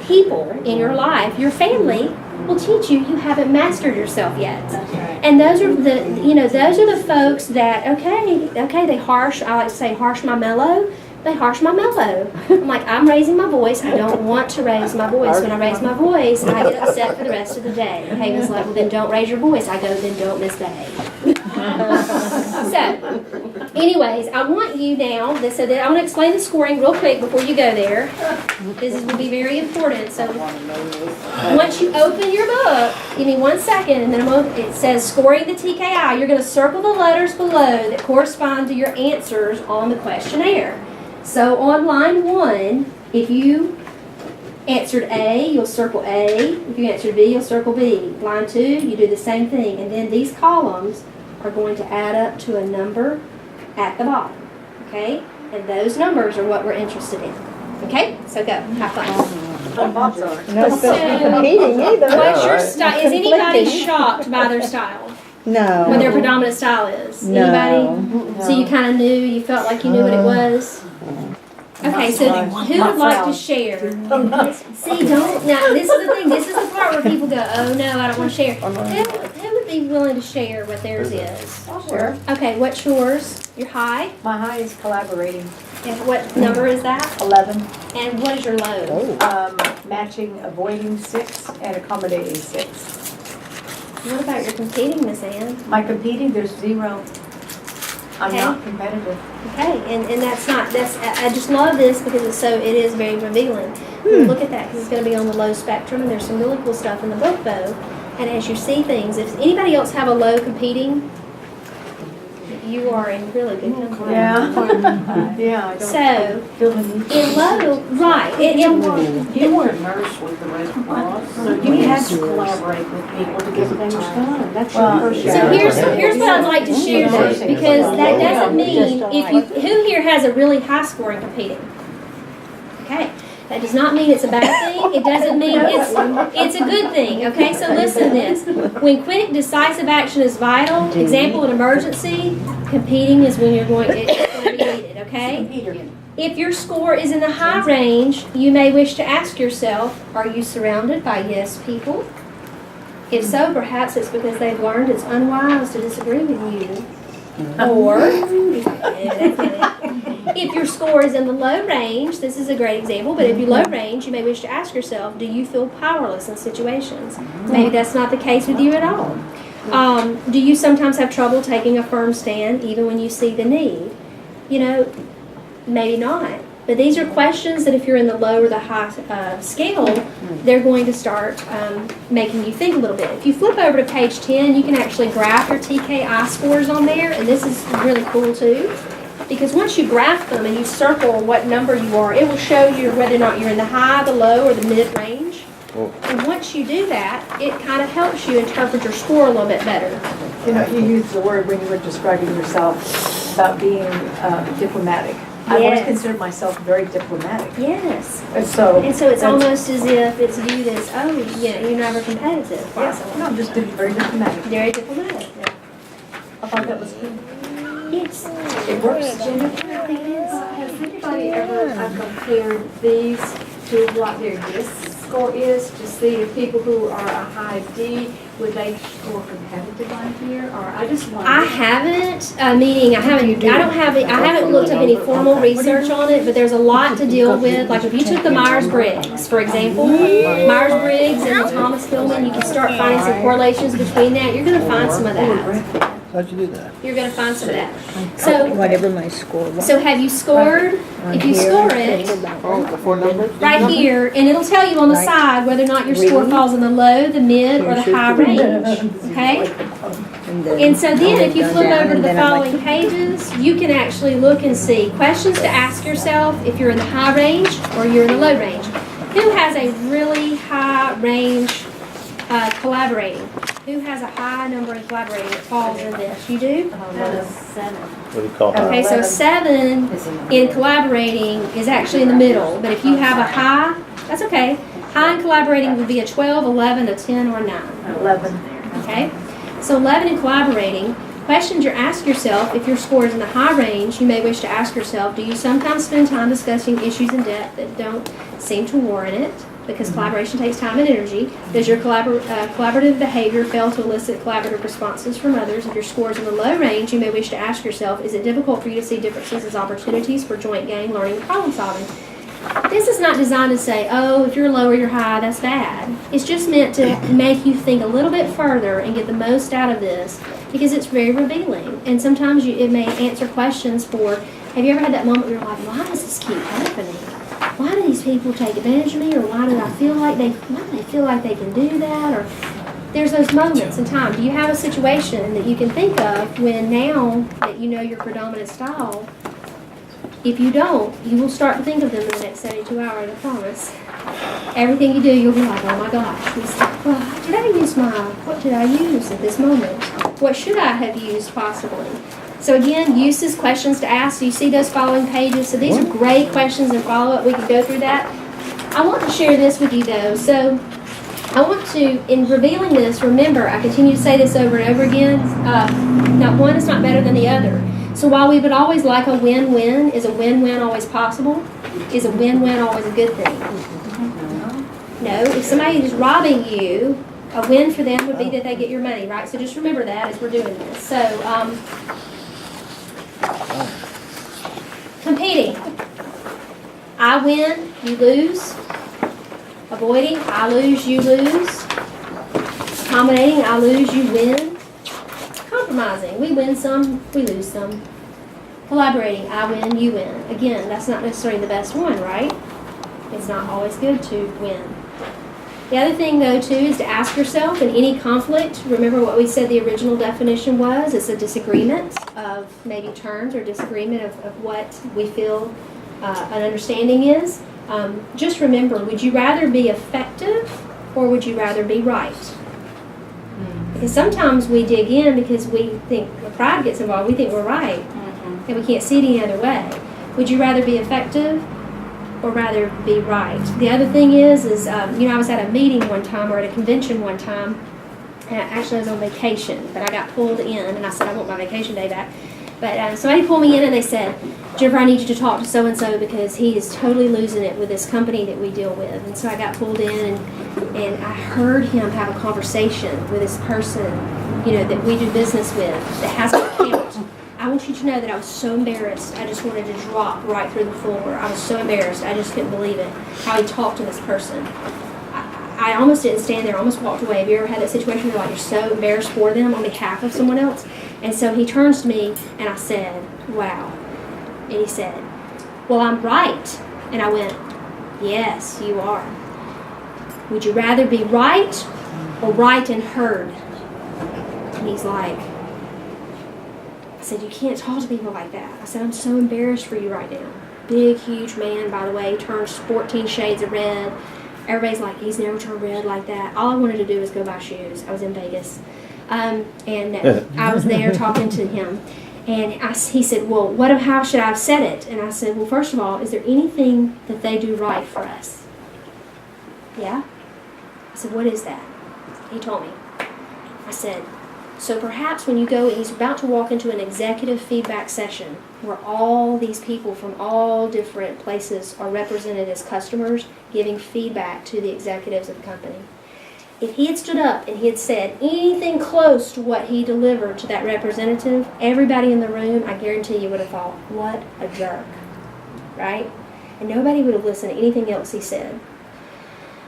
People in your life, your family, will teach you haven't mastered yourself yet. And those are the folks that, okay, they I like to say harsh my mellow. they harsh my mellow. I'm like, I'm raising my voice. I don't want to raise my voice. When I raise my voice, I get upset for the rest of the day. And Haven's like, well, then don't raise your voice. I go, then don't misbehave. So, anyways, I want you now, so that I want to explain the scoring real quick before you go there. This will be very important. So, once you open your book, give me 1 second, and then it says scoring the TKI. You're going to circle the letters below that correspond to your answers on the questionnaire. So on line 1, if you answered A, you'll circle A. If you answered B, you'll circle B. Line 2, you do the same thing. And then these columns are going to add up to a number at the bottom. Okay? And those numbers are what we're interested in. Okay? So go. Have fun. No competing either. What's your style? Is anybody shocked by their style? No. What their predominant style is? Anybody? So you kind of knew, you felt like you knew what it was? Okay, so who would like to share? See, don't, now this is the thing, this is the part where people go, oh no, I don't want to share. Who would be willing to share what theirs is? Sure. Okay, what's yours? Your high? My high is collaborating. And what number is that? 11. And what is your low? Matching, avoiding 6, and accommodating 6. What about your competing, Miss Ann? My competing, there's 0. I'm Okay. not competitive. Okay, and I just love this because it is very revealing. Look at that, because it's going to be on the low spectrum, and there's some really cool stuff in the book, though. And as you see things, if anybody else have a low competing, you are in really good company. Yeah. Yeah, I don't So, feel the need. in low, right, You were a nurse with the Red Cross, so you had to collaborate with people to get things done. That's your first so job. here's what I'd like to share though, because that doesn't mean who here has a really high score in competing? Okay. That does not mean it's a bad thing. It doesn't mean it's a good thing. Okay, so listen to this. When quick, decisive action is vital, example, an emergency, competing is when it's going to be needed. Okay. If your score is in the high range, you may wish to ask yourself, are you surrounded by yes people? If so, perhaps it's because they've learned it's unwise to disagree with you. Or, if your score is in the low range, this is a great example, but if you're low range, you may wish to ask yourself, do you feel powerless in situations? Maybe that's not the case with you at all. Do you sometimes have trouble taking a firm stand even when you see the need? You know, maybe not. But these are questions that if you're in the low or the high scale, they're going to start making you think a little bit. If you flip over to page 10, you can actually graph your TKI scores on there, and this is really cool too. Because once you graph them and you circle what number you are, it will show you whether or not you're in the high, the low, or the mid-range. And once you do that, it kind of helps you interpret your score a little bit better. You know, you used the word when you were describing yourself about being diplomatic. I've always Yes. considered myself very diplomatic. Yes. And so And so it's almost as if it's viewed as, oh, yeah, you're never competitive. yeah, no, I'm just very diplomatic. Very diplomatic. I thought that was good. Yes. It works. Has anybody ever compared these to what their DISC score is to see if people who are a high D, would they score competitive on here? Or I just wonder. I haven't, meaning I haven't looked up any formal research on it, but there's a lot to deal with. Like if you took the Myers-Briggs, for example, Myers-Briggs and the Thomas-Kilmann, you can start finding some correlations between that. You're going to find some of that. How'd you do that? You're going to find some of that. So, Whatever my score was. so have you scored? If you score it, Oh, the 4 numbers? right here, and it'll tell you on the side whether or not your score falls in the low, the mid, or the high range. Okay? And so then if you flip over to the following pages, you can actually look and see questions to ask yourself if you're in the high range or you're in the low range. Who has a really high range collaborating? Who has a high number in collaborating that falls in this? You do? 7. What do you call her? Okay, so 7 in collaborating is actually in the middle, but if you have a high, that's okay. High in collaborating would be a 12, 11, a 10, or a 9. 11. Okay? So 11 in collaborating, questions you ask yourself, if your score is in the high range, you may wish to ask yourself, do you sometimes spend time discussing issues in depth that don't seem to warrant it? because collaboration takes time and energy. Does your collaborative behavior fail to elicit collaborative responses from others? If your score is in the low range, you may wish to ask yourself, is it difficult for you to see differences as opportunities for joint gain, learning, and problem solving? This is not designed to say, oh, if you're low or you're high, that's bad. It's just meant to make you think a little bit further and get the most out of this, because it's very revealing. And sometimes it may answer questions for, have you ever had that moment where you're like, why does this keep happening? Why do these people take advantage of me? Or why do they feel like they can do that? Or there's those moments in time. Do you have a situation that you can think of when, now that you know your predominant style, if you don't, you will start to think of them in the next 72 hours, I promise. Everything you do, you'll be like, oh my gosh, what did I use at this moment? What should I have used possibly? So again, uses, questions to ask. So you see those following pages. So these are great questions and follow-up. We can go through that. I want to share this with you though. So I want to, in revealing this, remember, I continue to say this over and over again, not one is not better than the other. So while we would always like a win-win, is a win-win always possible? Is a win-win always a good thing? No. If somebody is robbing you, a win for them would be that they get your money, right? So just remember that as we're doing this. So, competing. I win, you lose. Avoiding, I lose, you lose. Accommodating, I lose, you win. Compromising, we win some, we lose some. Collaborating, I win, you win. Again, that's not necessarily the best one, right? It's not always good to win. The other thing, though, too, is to ask yourself, in any conflict, remember what we said the original definition was. It's a disagreement of maybe terms or disagreement of what we feel an understanding is. Just remember, would you rather be effective or would you rather be right? Because sometimes we dig in because we think, when pride gets involved, we think we're right. And we can't see it any other way. Would you rather be effective or rather be right? The other thing is I was at a meeting one time or at a convention one time, and actually I was on vacation, but I got pulled in, and I said I want my vacation day back. But somebody pulled me in and they said, Jennifer, I need you to talk to so-and-so because he is totally losing it with this company that we deal with. And so I got pulled in and I heard him have a conversation with this person, that we do business with that has an account. I want you to know that I was so embarrassed. I just wanted to drop right through the floor. I was so embarrassed. I just couldn't believe it, how he talked to this person. I almost didn't stand there. I almost walked away. Have you ever had that situation where you're so embarrassed for them on behalf of someone else? And so he turns to me and I said, wow. And he said, well, I'm right. And I went, yes, you are. Would you rather be right or right and heard? And he's like, I said, you can't talk to people like that. I said, I'm so embarrassed for you right now. Big, huge man, by the way, turns 14 shades of red. Everybody's like, he's never turned red like that. All I wanted to do was go buy shoes. I was in Vegas. And I was there talking to him. And he said, well, how should I have said it? And I said, well, first of all, is there anything that they do right for us? Yeah? I said, what is that? He told me. I said, so perhaps when you go, he's about to walk into an executive feedback session where all these people from all different places are represented as customers giving feedback to the executives of the company. If he had stood up and he had said anything close to what he delivered to that representative, everybody in the room, I guarantee you, would have thought, what a jerk, right? And nobody would have listened to anything else he said.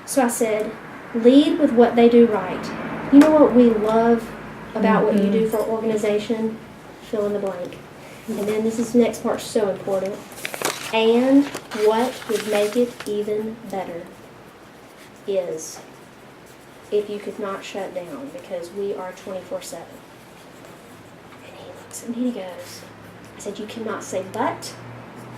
So I said, lead with what they do right. You know what we love about what you do for an organization? Fill in the blank. And then the next part is so important. And what would make it even better is if you could not shut down, because we are 24/7. And he looks at me and he goes, I said, you cannot say but,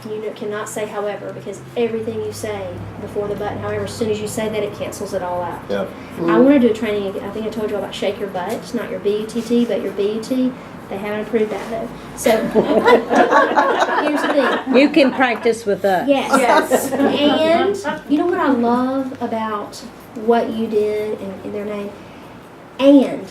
you cannot say however, because everything you say before the but, however, as soon as you say that, it cancels it all out. Yeah. I want to do a training, I think I told you about shake your butt. It's not your B-U-T-T, but your B-U-T. They haven't approved that though. So, here's the thing. You can practice with us. Yes. And you know what I love about what you did in their name? And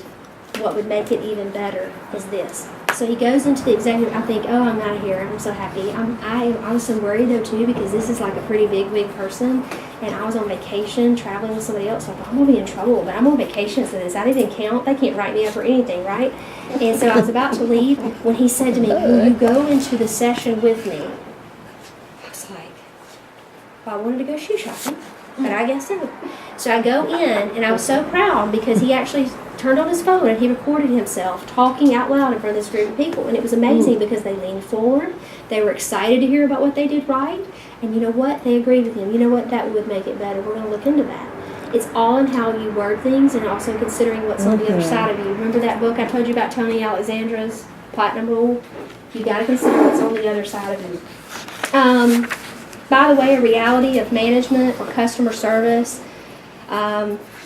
what would make it even better is this. So he goes into the executive. I think, oh, I'm out of here. I'm so happy. I was so worried though too, because this is like a pretty big person. and I was on vacation traveling with somebody else. So I thought, I'm going to be in trouble, but I'm on vacation, so does that even count? They can't write me up or anything, right? And so I was about to leave when he said to me, will you go into the session with me? I was like, well, I wanted to go shoe shopping, but I guess so. So I go in, and I was so proud because he actually turned on his phone and he recorded himself talking out loud in front of this group of people. And it was amazing because they leaned forward. They were excited to hear about what they did right. And you know what? They agreed with him. You know what? That would make it better. We're going to look into that. It's all in how you word things and also considering what's on the other side of you. Remember that book I told you about, Tony Alexandra's Platinum Rule? You got to consider what's on the other side of you. By the way, a reality of management or customer service,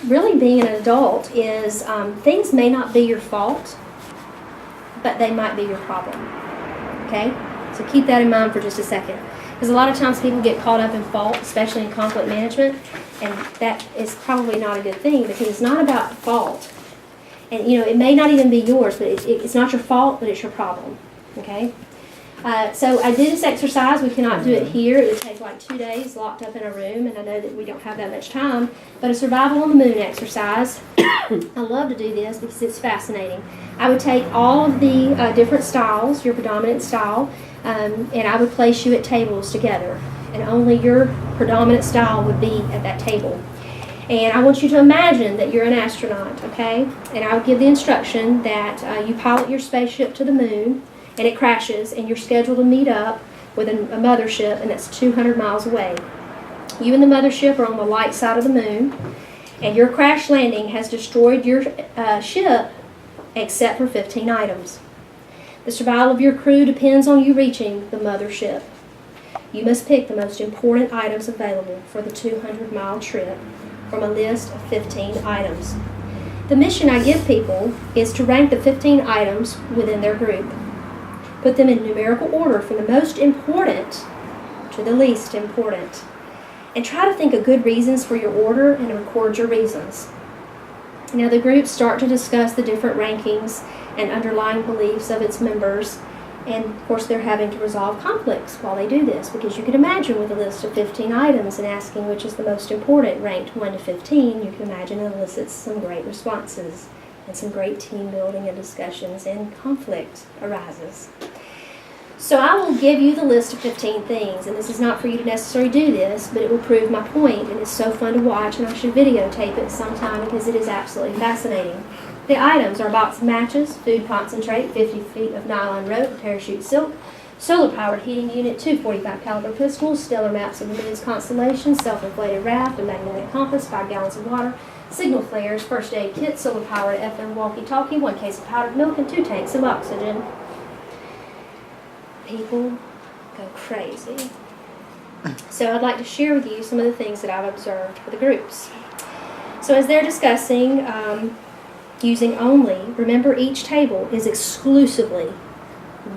really being an adult is things may not be your fault, but they might be your problem. Okay? So keep that in mind for just a second. Because a lot of times people get caught up in fault, especially in conflict management, and that is probably not a good thing because it's not about fault. And, it may not even be yours, but it's not your fault, but it's your problem. Okay? So I did this exercise. We cannot do it here. It would take like 2 days locked up in a room, and I know that we don't have that much time. But a survival on the moon exercise, I love to do this because it's fascinating. I would take all of the different styles, your predominant style, and I would place you at tables together. And only your predominant style would be at that table. And I want you to imagine that you're an astronaut, okay? And I would give the instruction that you pilot your spaceship to the moon, and it crashes, and you're scheduled to meet up with a mothership, and that's 200 miles away. You and the mothership are on the light side of the moon, and your crash landing has destroyed your ship except for 15 items. The survival of your crew depends on you reaching the mothership. You must pick the most important items available for the 200-mile trip from a list of 15 items. The mission I give people is to rank the 15 items within their group. Put them in numerical order from the most important to the least important. And try to think of good reasons for your order and record your reasons. Now the groups start to discuss the different rankings and underlying beliefs of its members. And of course they're having to resolve conflicts while they do this, because you can imagine with a list of 15 items and asking which is the most important, ranked 1 to 15, you can imagine it elicits some great responses and some great team building and discussions, and conflict arises. So I will give you the list of 15 things, and this is not for you to necessarily do this, but it will prove my point, and it's so fun to watch, and I should videotape it sometime because it is absolutely fascinating. The items are a box of matches, food concentrate, 50 feet of nylon rope, parachute silk, solar-powered heating unit, 2 45 caliber pistols, stellar maps of the moon's constellations, self-inflated raft, a magnetic compass, 5 gallons of water, signal flares, first aid kit, solar-powered FM walkie-talkie, 1 case of powdered milk, and 2 tanks of oxygen. People go crazy. So I'd like to share with you some of the things that I've observed for the groups. So as they're discussing using only, remember each table is exclusively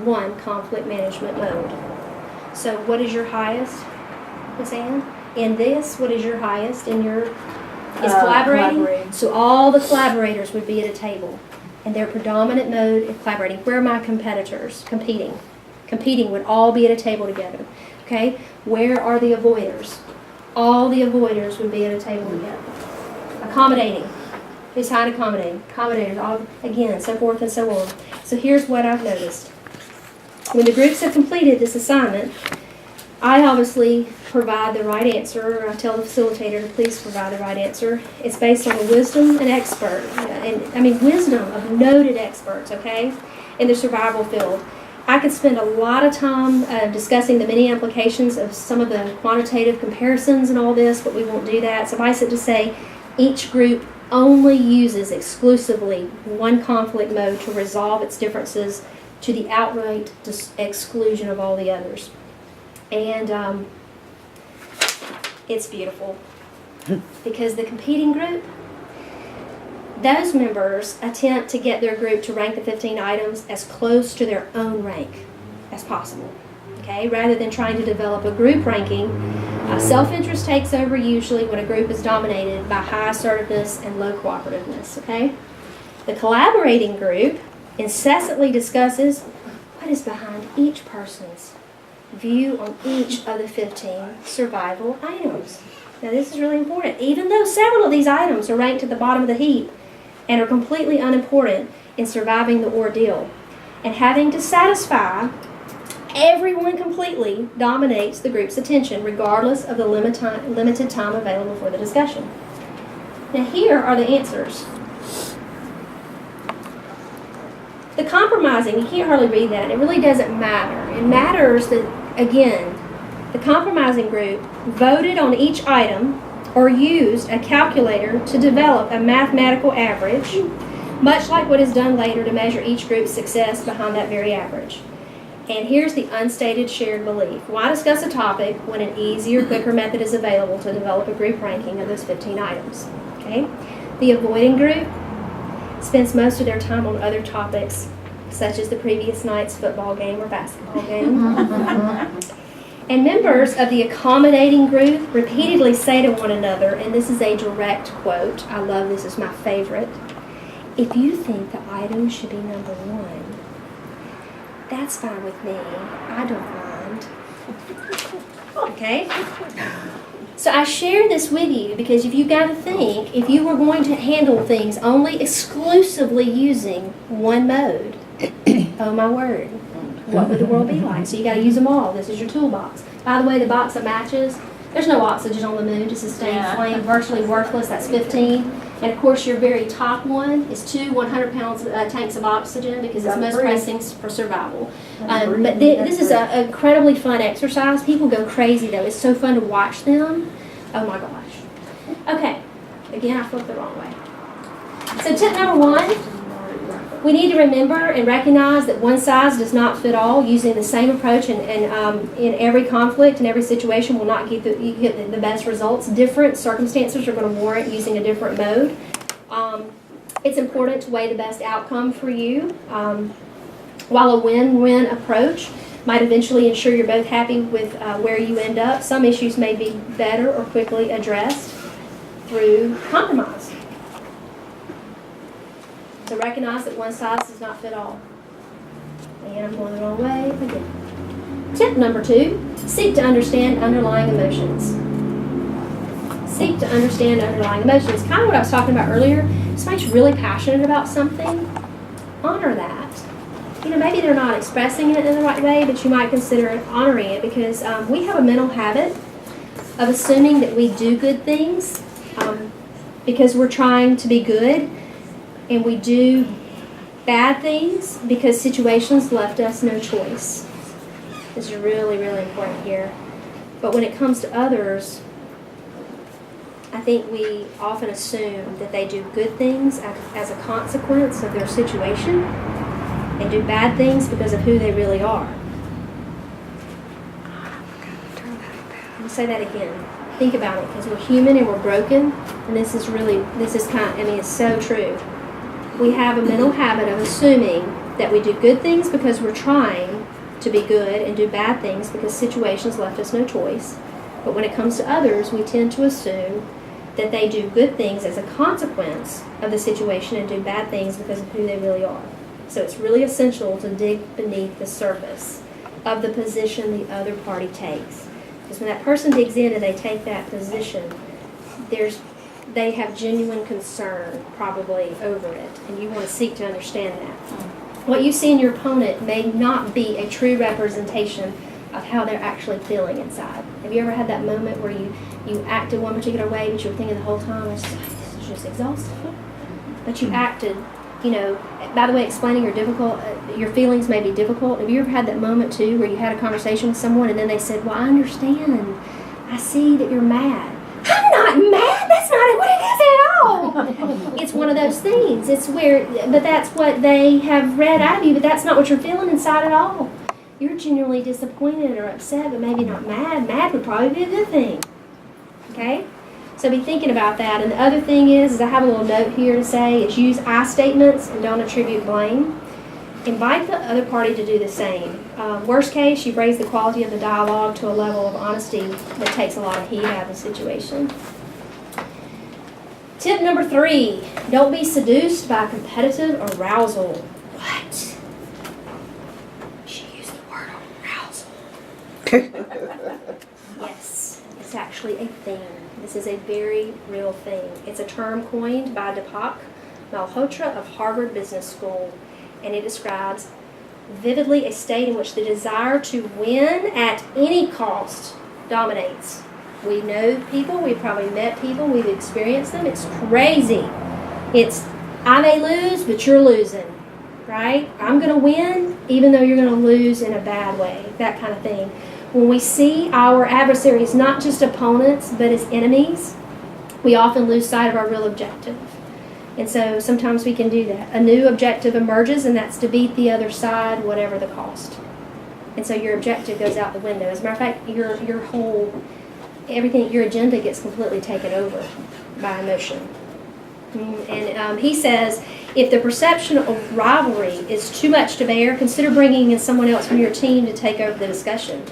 one conflict management mode. So what is your highest, Ms. Ann? In this, what is your highest in your, is collaborating? So all the collaborators would be at a table, and their predominant mode is collaborating. Where are my competitors? Competing. Competing would all be at a table together. Okay? Where are the avoiders? All the avoiders would be at a table together. Accommodating. Who's high and accommodating? Accommodators, all, again, so forth and so on. So here's what I've noticed. When the groups have completed this assignment, I obviously provide the right answer, or I tell the facilitator to please provide the right answer. It's based on the wisdom and expert, wisdom of noted experts, okay, in the survival field. I could spend a lot of time discussing the many implications of some of the quantitative comparisons and all this, but we won't do that. Suffice it to say, each group only uses exclusively one conflict mode to resolve its differences to the outright exclusion of all the others. And it's beautiful because the competing group, those members attempt to get their group to rank the 15 items as close to their own rank as possible, okay? Rather than trying to develop a group ranking, self-interest takes over usually when a group is dominated by high assertiveness and low cooperativeness, okay? The collaborating group incessantly discusses what is behind each person's view on each of the 15 survival items. Now this is really important. Even though several of these items are ranked at the bottom of the heap and are completely unimportant in surviving the ordeal, and having to satisfy everyone completely dominates the group's attention regardless of the limited time available for the discussion. Now here are the answers. The compromising, you can't hardly read that. It really doesn't matter. It matters that, again, the compromising group voted on each item or used a calculator to develop a mathematical average, much like what is done later to measure each group's success behind that very average. And here's the unstated shared belief. Why discuss a topic when an easier, quicker method is available to develop a group ranking of those 15 items? Okay? The avoiding group spends most of their time on other topics, such as the previous night's football game or basketball game. And members of the accommodating group repeatedly say to one another, and this is a direct quote, I love this, is my favorite, if you think the item should be number 1, that's fine with me. I don't mind. Okay? So I share this with you because if you got to think, if you were going to handle things only exclusively using one mode, oh my word, what would the world be like? So you got to use them all. This is your toolbox. By the way, the box of matches, there's no oxygen on the moon to sustain flame, virtually worthless. That's 15. And of course, your very top one is 2 100-pound tanks of oxygen because it's most pressing for survival. But this is an incredibly fun exercise. People go crazy though. It's so fun to watch them. Oh my gosh. Okay. Again, I flipped the wrong way. So tip number 1, we need to remember and recognize that one size does not fit all. Using the same approach in every conflict and every situation will not get the best results. Different circumstances are going to warrant using a different mode. It's important to weigh the best outcome for you. While a win-win approach might eventually ensure you're both happy with where you end up, some issues may be better or quickly addressed through compromise. So recognize that one size does not fit all. And I'm going the wrong way again. Tip number 2, seek to understand underlying emotions. Seek to understand underlying emotions. Kind of what I was talking about earlier. If somebody's really passionate about something, honor that. You know, maybe they're not expressing it in the right way, but you might consider honoring it because we have a mental habit of assuming that we do good things because we're trying to be good, and we do bad things because situations left us no choice. This is really, really important here. But when it comes to others, I think we often assume that they do good things as a consequence of their situation and do bad things because of who they really are. I'll say that again. Think about it, because we're human and we're broken, and it's so true. We have a mental habit of assuming that we do good things because we're trying to be good and do bad things because situations left us no choice. But when it comes to others, we tend to assume that they do good things as a consequence of the situation and do bad things because of who they really are. So it's really essential to dig beneath the surface of the position the other party takes. Because when that person digs in and they take that position, they have genuine concern probably over it, and you want to seek to understand that. What you see in your opponent may not be a true representation of how they're actually feeling inside. Have you ever had that moment where you acted one particular way, but you were thinking the whole time, this is just exhausting. But you acted, by the way, explaining your feelings may be difficult. Have you ever had that moment too where you had a conversation with someone and then they said, well, I understand. I see that you're mad. I'm not mad. That's not what it is at all. It's one of those things. But that's what they have read out of you, but that's not what you're feeling inside at all. You're genuinely disappointed or upset, but maybe not mad. Mad would probably be a good thing. Okay? So be thinking about that. And the other thing is I have a little note here to say, is use I statements and don't attribute blame. Invite the other party to do the same. Worst case, you raise the quality of the dialogue to a level of honesty that takes a lot of heat out of the situation. Tip number 3, don't be seduced by competitive arousal. What? She used the word arousal. Yes, it's it's actually a thing. This is a very real thing. It's a term coined by Deepak Malhotra of Harvard Business School, and it describes vividly a state in which the desire to win at any cost dominates. We know people, we've probably met people, we've experienced them. It's crazy. It's, I may lose, but you're losing, right? I'm going to win, even though you're going to lose in a bad way, that kind of thing. When we see our adversaries not just opponents, but as enemies, we often lose sight of our real objective. And so sometimes we can do that. A new objective emerges, and that's to beat the other side, whatever the cost. And so your objective goes out the window. As a matter of fact, your whole, everything, your agenda gets completely taken over by emotion. And he says, if the perception of rivalry is too much to bear, consider bringing in someone else from your team to take over the discussion.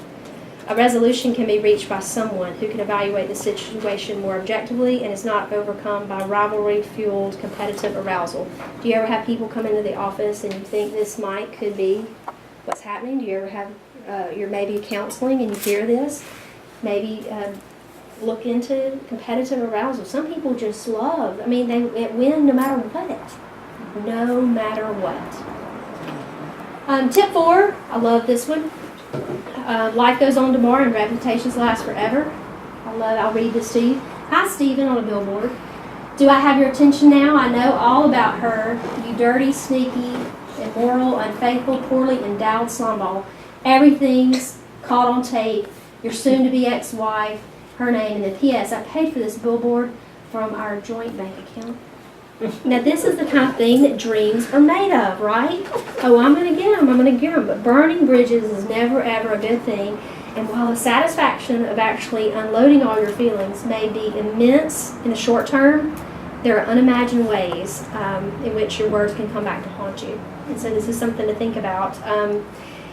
A resolution can be reached by someone who can evaluate the situation more objectively and is not overcome by rivalry-fueled competitive arousal. Do you ever have people come into the office and you think this could be what's happening? Do you ever have, you're maybe counseling and you hear this? Maybe look into competitive arousal. Some people just love, they win no matter what. No matter what. Tip 4, I love this one. Life goes on tomorrow and reputations last forever. I'll read this to you. Hi, Stephen on a billboard. Do I have your attention now? I know all about her. You dirty, sneaky, immoral, unfaithful, poorly endowed slumball. Everything's caught on tape. Your soon-to-be ex-wife, her name, and then P.S. I paid for this billboard from our joint bank account. Now, this is the kind of thing that dreams are made of, right? Oh, I'm going to get them. But burning bridges is never, ever a good thing. And while the satisfaction of actually unloading all your feelings may be immense in the short term, there are unimagined ways in which your words can come back to haunt you. And so this is something to think about.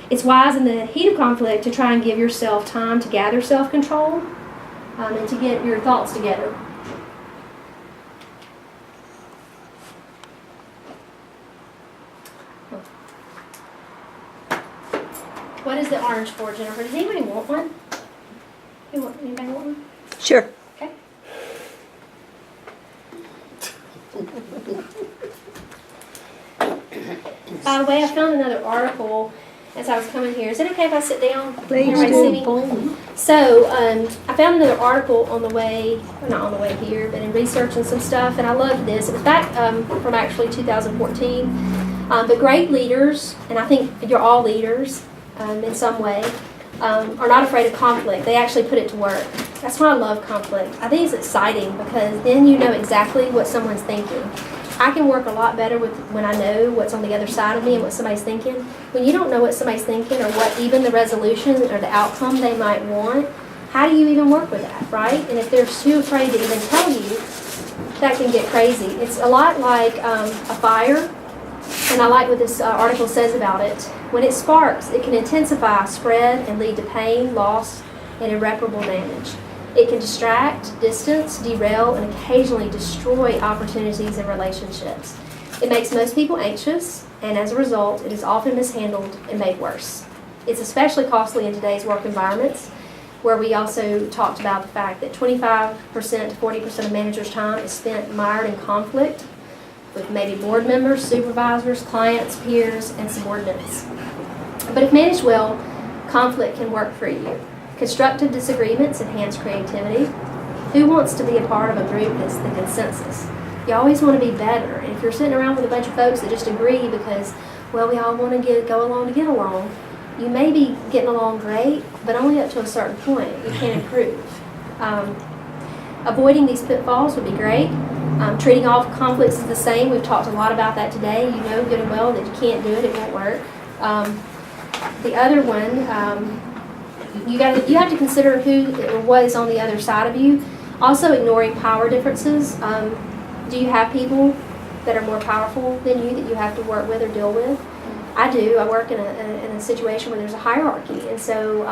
It's wise in the heat of conflict to try and give yourself time to gather self-control and to get your thoughts together. What is the orange for, Jennifer? Does anybody want one? Anybody want one? Sure. Okay. By the way, I found another article as I was coming here. Is it okay if I sit down? Please Everybody see do. me? So, I found another article on the way, not on the way here, but in researching some stuff, and I loved this. It was back from actually 2014. But great leaders, and I think you're all leaders in some way, are not afraid of conflict. They actually put it to work. That's why I love conflict. I think it's exciting because then you know exactly what someone's thinking. I can work a lot better when I know what's on the other side of me and what somebody's thinking. When you don't know what somebody's thinking or what even the resolution or the outcome they might want, how do you even work with that, right? And if they're too afraid to even tell you, that can get crazy. It's a lot like a fire, and I like what this article says about it. When it sparks, it can intensify, spread, and lead to pain, loss, and irreparable damage. It can distract, distance, derail, and occasionally destroy opportunities and relationships. It makes most people anxious, and as a result, it is often mishandled and made worse. It's especially costly in today's work environments, where we also talked about the fact that 25% to 40% of managers' time is spent mired in conflict with maybe board members, supervisors, clients, peers, and subordinates. But if managed well, conflict can work for you. Constructive disagreements enhance creativity. Who wants to be a part of a group that's the consensus? You always want to be better. And if you're sitting around with a bunch of folks that just agree because, well, we all want to go along to get along, you may be getting along great, but only up to a certain point. You can't improve. Avoiding these pitfalls would be great. Treating all conflicts as the same. We've talked a lot about that today. You know good and well that you can't do it. It won't work. The other one, you have to consider who or what is on the other side of you. Also, ignoring power differences. Do you have people that are more powerful than you that you have to work with or deal with? I do. I work in a situation where there's a hierarchy, and so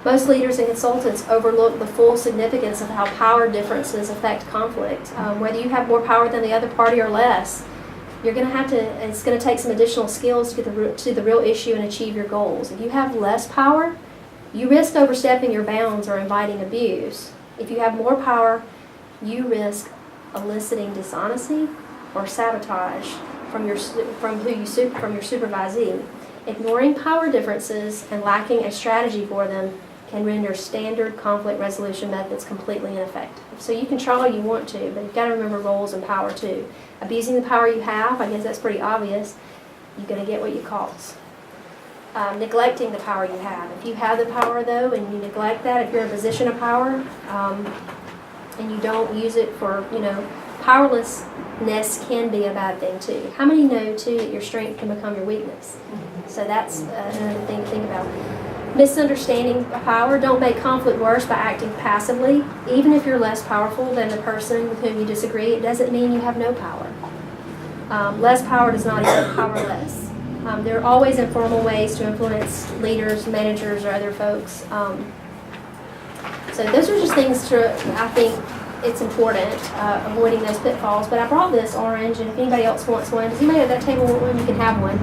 most leaders and consultants overlook the full significance of how power differences affect conflict. Whether you have more power than the other party or less, you're going to have to. It's going to take some additional skills to get to the real issue and achieve your goals. If you have less power, You risk overstepping your bounds or inviting abuse. If you have more power, you risk eliciting dishonesty or sabotage from your supervisee. Ignoring power differences and lacking a strategy for them can render standard conflict resolution methods completely ineffective. So you control all you want to, but you've got to remember roles and power too. Abusing the power you have, I guess that's pretty obvious. You're going to get what you cause. Neglecting the power you have. If you have the power though and you neglect that, if you're in a position of power and you don't use it for, powerlessness can be a bad thing too. How many know too that your strength can become your weakness? So that's another thing to think about. Misunderstanding power. Don't make conflict worse by acting passively. Even if you're less powerful than the person with whom you disagree, it doesn't mean you have no power. Less power does not equal powerless. There are always informal ways to influence leaders, managers, or other folks. So those are just things I think it's important, avoiding those pitfalls. But I brought this orange, and if anybody else wants one, does anybody at that table want one? You can have one.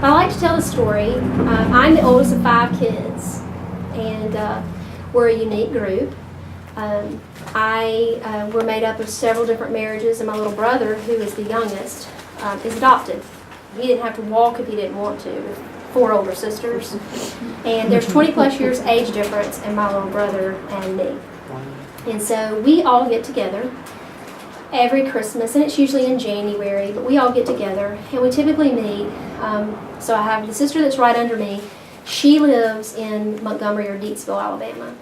But I like to tell the story. I'm the oldest of 5 kids, and we're a unique group. We're made up of several different marriages, and my little brother, who is the youngest, is adopted. He didn't have to walk if he didn't want to, with 4 older sisters. And there's 20 plus years age difference in my little brother and me. And so we all get together every Christmas, and it's usually in January, but we all get together, and we typically meet. So I have the sister that's right under me. She lives in Montgomery or Deepsville, Alabama.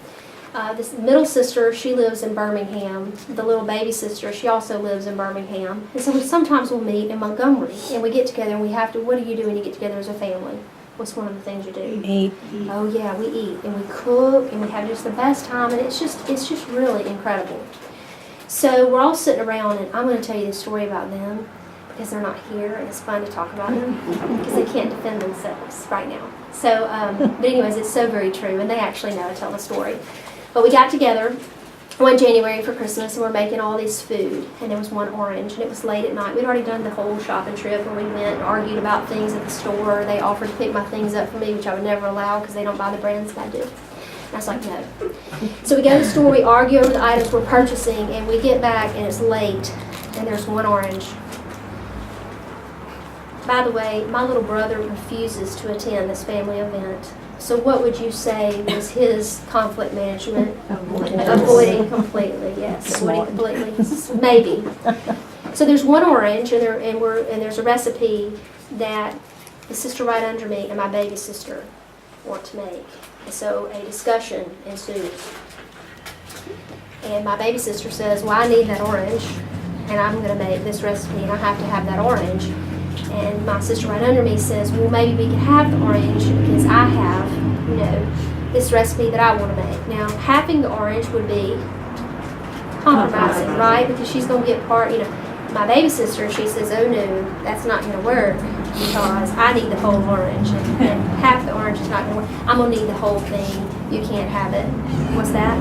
This middle sister, she lives in Birmingham. The little baby sister, she also lives in Birmingham. And so sometimes we'll meet in Montgomery, and we get together, and we have to, what do you do when you get together as a family? What's one of the things you do? Eat. Oh yeah, we eat, and we cook, and we have just the best time, and it's just really incredible. So we're all sitting around, and I'm going to tell you the story about them, because they're not here, and it's fun to talk about them, because they can't defend themselves right now. So, but anyways, it's so very true, and they actually know I tell the story. But we got together one January for Christmas, and we're making all this food, and there was one orange, and it was late at night. We'd already done the whole shopping trip, and we went and argued about things at the store. They offered to pick my things up for me, which I would never allow, because they don't buy the brands that I do. And I was like, no. So we go to the store, we argue over the items we're purchasing, and we get back, and it's late, and there's one orange. By the way, my little brother refuses to attend this family event. So what would you say was his conflict management? Avoiding completely, yes. Avoiding completely, maybe. So there's one orange, and there's a recipe that the sister right under me and my baby sister want to make. And so a discussion ensues. And my baby sister says, well, I need that orange, and I'm going to make this recipe, and I have to have that orange. And my sister right under me says, well, maybe we can have the orange because I have, this recipe that I want to make. Now, having the orange would be compromising, right? Because she's going to get part, my baby sister, she says, oh no, that's not going to work because I need the whole orange. And half the orange is not going to work. I'm going to need the whole thing. You can't have it. What's that?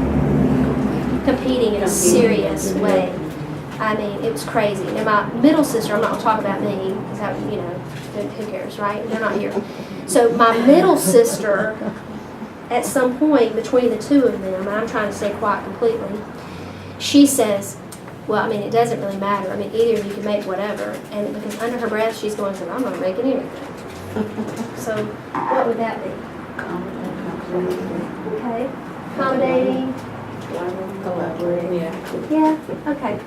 Competing in a serious way. I mean, it was crazy. Now, my middle sister, I'm not going to talk about me, because, who cares, right? They're not here. So my middle sister, at some point between the two of them, and I'm trying to stay quiet completely, she says, well, I mean, it doesn't really matter. I mean, either of you can make whatever. And because under her breath, she's going to, I'm not making anything. So what would that be? Okay. Accommodating. Collaborating, Yeah, okay.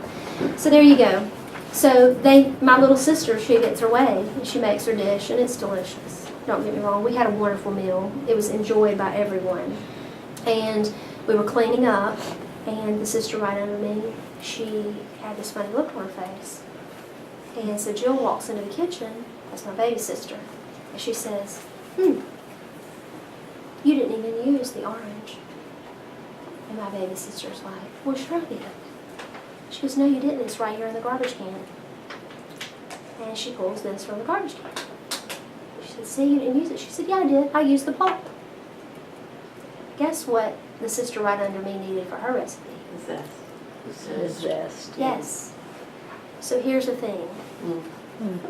So there you go. So my little sister, she gets her way, and she makes her dish, and it's delicious. Don't get me wrong. We had a wonderful meal. It was enjoyed by everyone. And we were cleaning up, and the sister right under me, she had this funny look on her face. And so Jill walks into the kitchen. That's my baby sister. And she says, you didn't even use the orange. And my baby sister's like, well, sure I did. She goes, no, you didn't. It's right here in the garbage can. And she pulls this from the garbage can. She said, see, you didn't use it. She said, yeah, I did. I used the pulp. Guess what the sister right under me needed for her recipe? Zest. Yes. So here's the thing.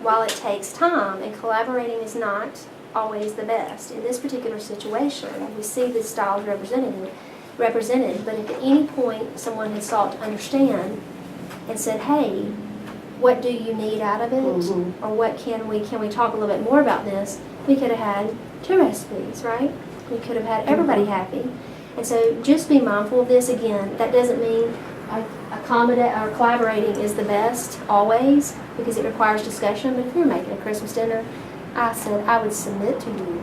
While it takes time, and collaborating is not always the best. In this particular situation, we see these styles represented, but if at any point someone had sought to understand and said, hey, what do you need out of it? Or what can we talk a little bit more about this? We could have had 2 recipes, right? We could have had everybody happy. And so just be mindful of this. Again, that doesn't mean collaborating is the best always, because it requires discussion. But if you're making a Christmas dinner, I said I would submit to you,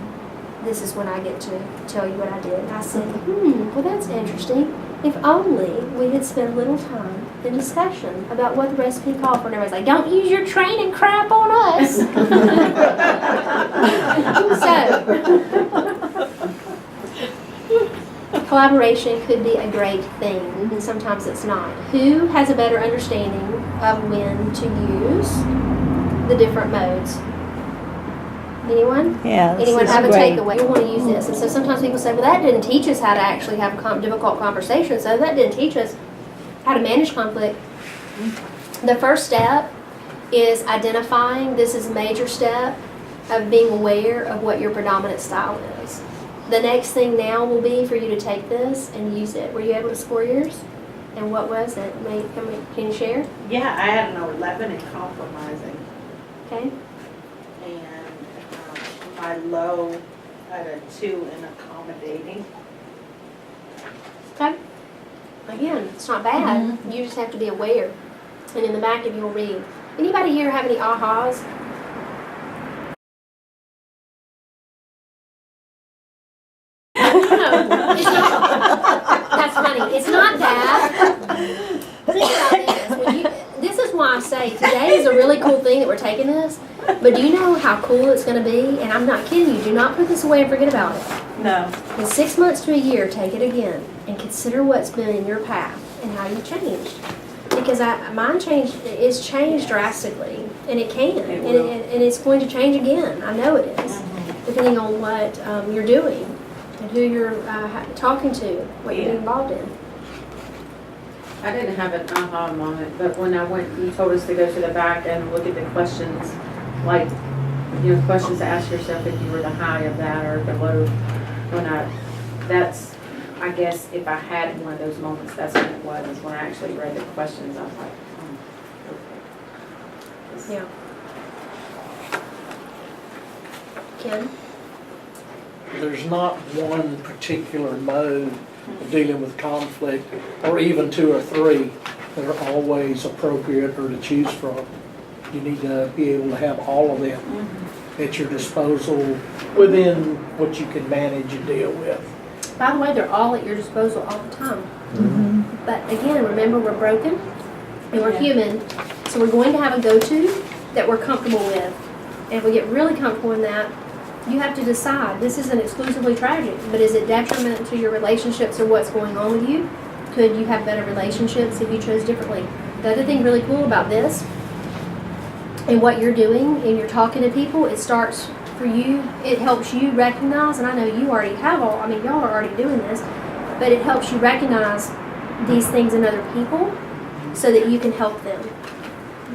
this is when I get to tell you what I did. And I said, well, that's interesting. If only we had spent a little time in discussion about what the recipe called for. And everybody's like, don't use your training crap on us. So, collaboration could be a great thing, and sometimes it's not. Who has a better understanding of when to use the different modes? Anyone? Yeah. Anyone have a takeaway? You want to use this. And so sometimes people say, well, that didn't teach us how to actually have difficult conversations. So that didn't teach us how to manage conflict. The first step is identifying. This is a major step of being aware of what your predominant style is. The next thing now will be for you to take this and use it. Were you able to score yours? And what was it? Can you share? Yeah, I had an 11 in compromising, Okay. and my low had a 2 in accommodating. Okay. Again, it's not bad. You just have to be aware. And in the back of you'll read. Anybody here have any ahas? No, it's not. That's funny. It's not that. Think about this. This is why I say today is a really cool thing that we're taking this. But do you know how cool it's going to be? And I'm not kidding you. Do not put this away and forget about it. No. In 6 months to a year, take it again and consider what's been in your path and how you've changed. Because mine changed, it's changed drastically, and it can, and it's going to change again. I know it is, depending on what you're doing and who you're talking to, what you're involved in. I didn't have an aha moment, but when I went, you told us to go to the back and look at the questions, like, you know, questions to ask yourself if you were the high of that or the low. I guess if I had one of those moments, that's when it was, when I actually read the questions. I was like, okay. Yeah. Ken? There's not one particular mode of dealing with conflict, or even 2 or 3, that are always appropriate or to choose from. You need to be able to have all of them at your disposal within what you can manage and deal with. By the way, they're all at your disposal all the time. But again, remember, we're broken and we're human, so we're going to have a go-to that we're comfortable with. And if we get really comfortable in that, you have to decide, this isn't exclusively tragic, but is it detriment to your relationships or what's going on with you? Could you have better relationships if you chose differently? The other thing really cool about this and what you're doing and you're talking to people, it starts for you, it helps you recognize, and I know you already have y'all are already doing this, but it helps you recognize these things in other people so that you can help them.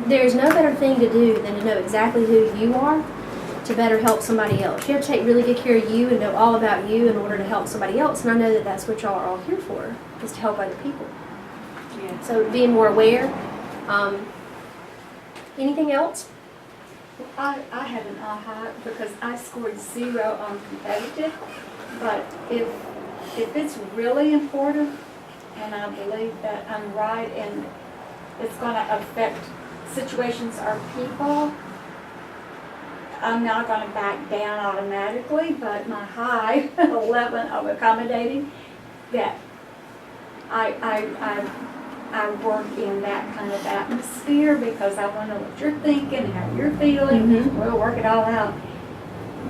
There's no better thing to do than to know exactly who you are to better help somebody else. You have to take really good care of you and know all about you in order to help somebody else, and I know that that's what y'all are all here for, is to help other people. Yeah. So being more aware. Anything else? I had an aha because I scored 0 on competitive, but if it's really important, and I believe that I'm right, and it's going to affect situations or people, I'm not going to back down automatically, but my high 11 of accommodating, that I work in that kind of atmosphere because I want to know what you're thinking, how you're feeling. We'll work it all out.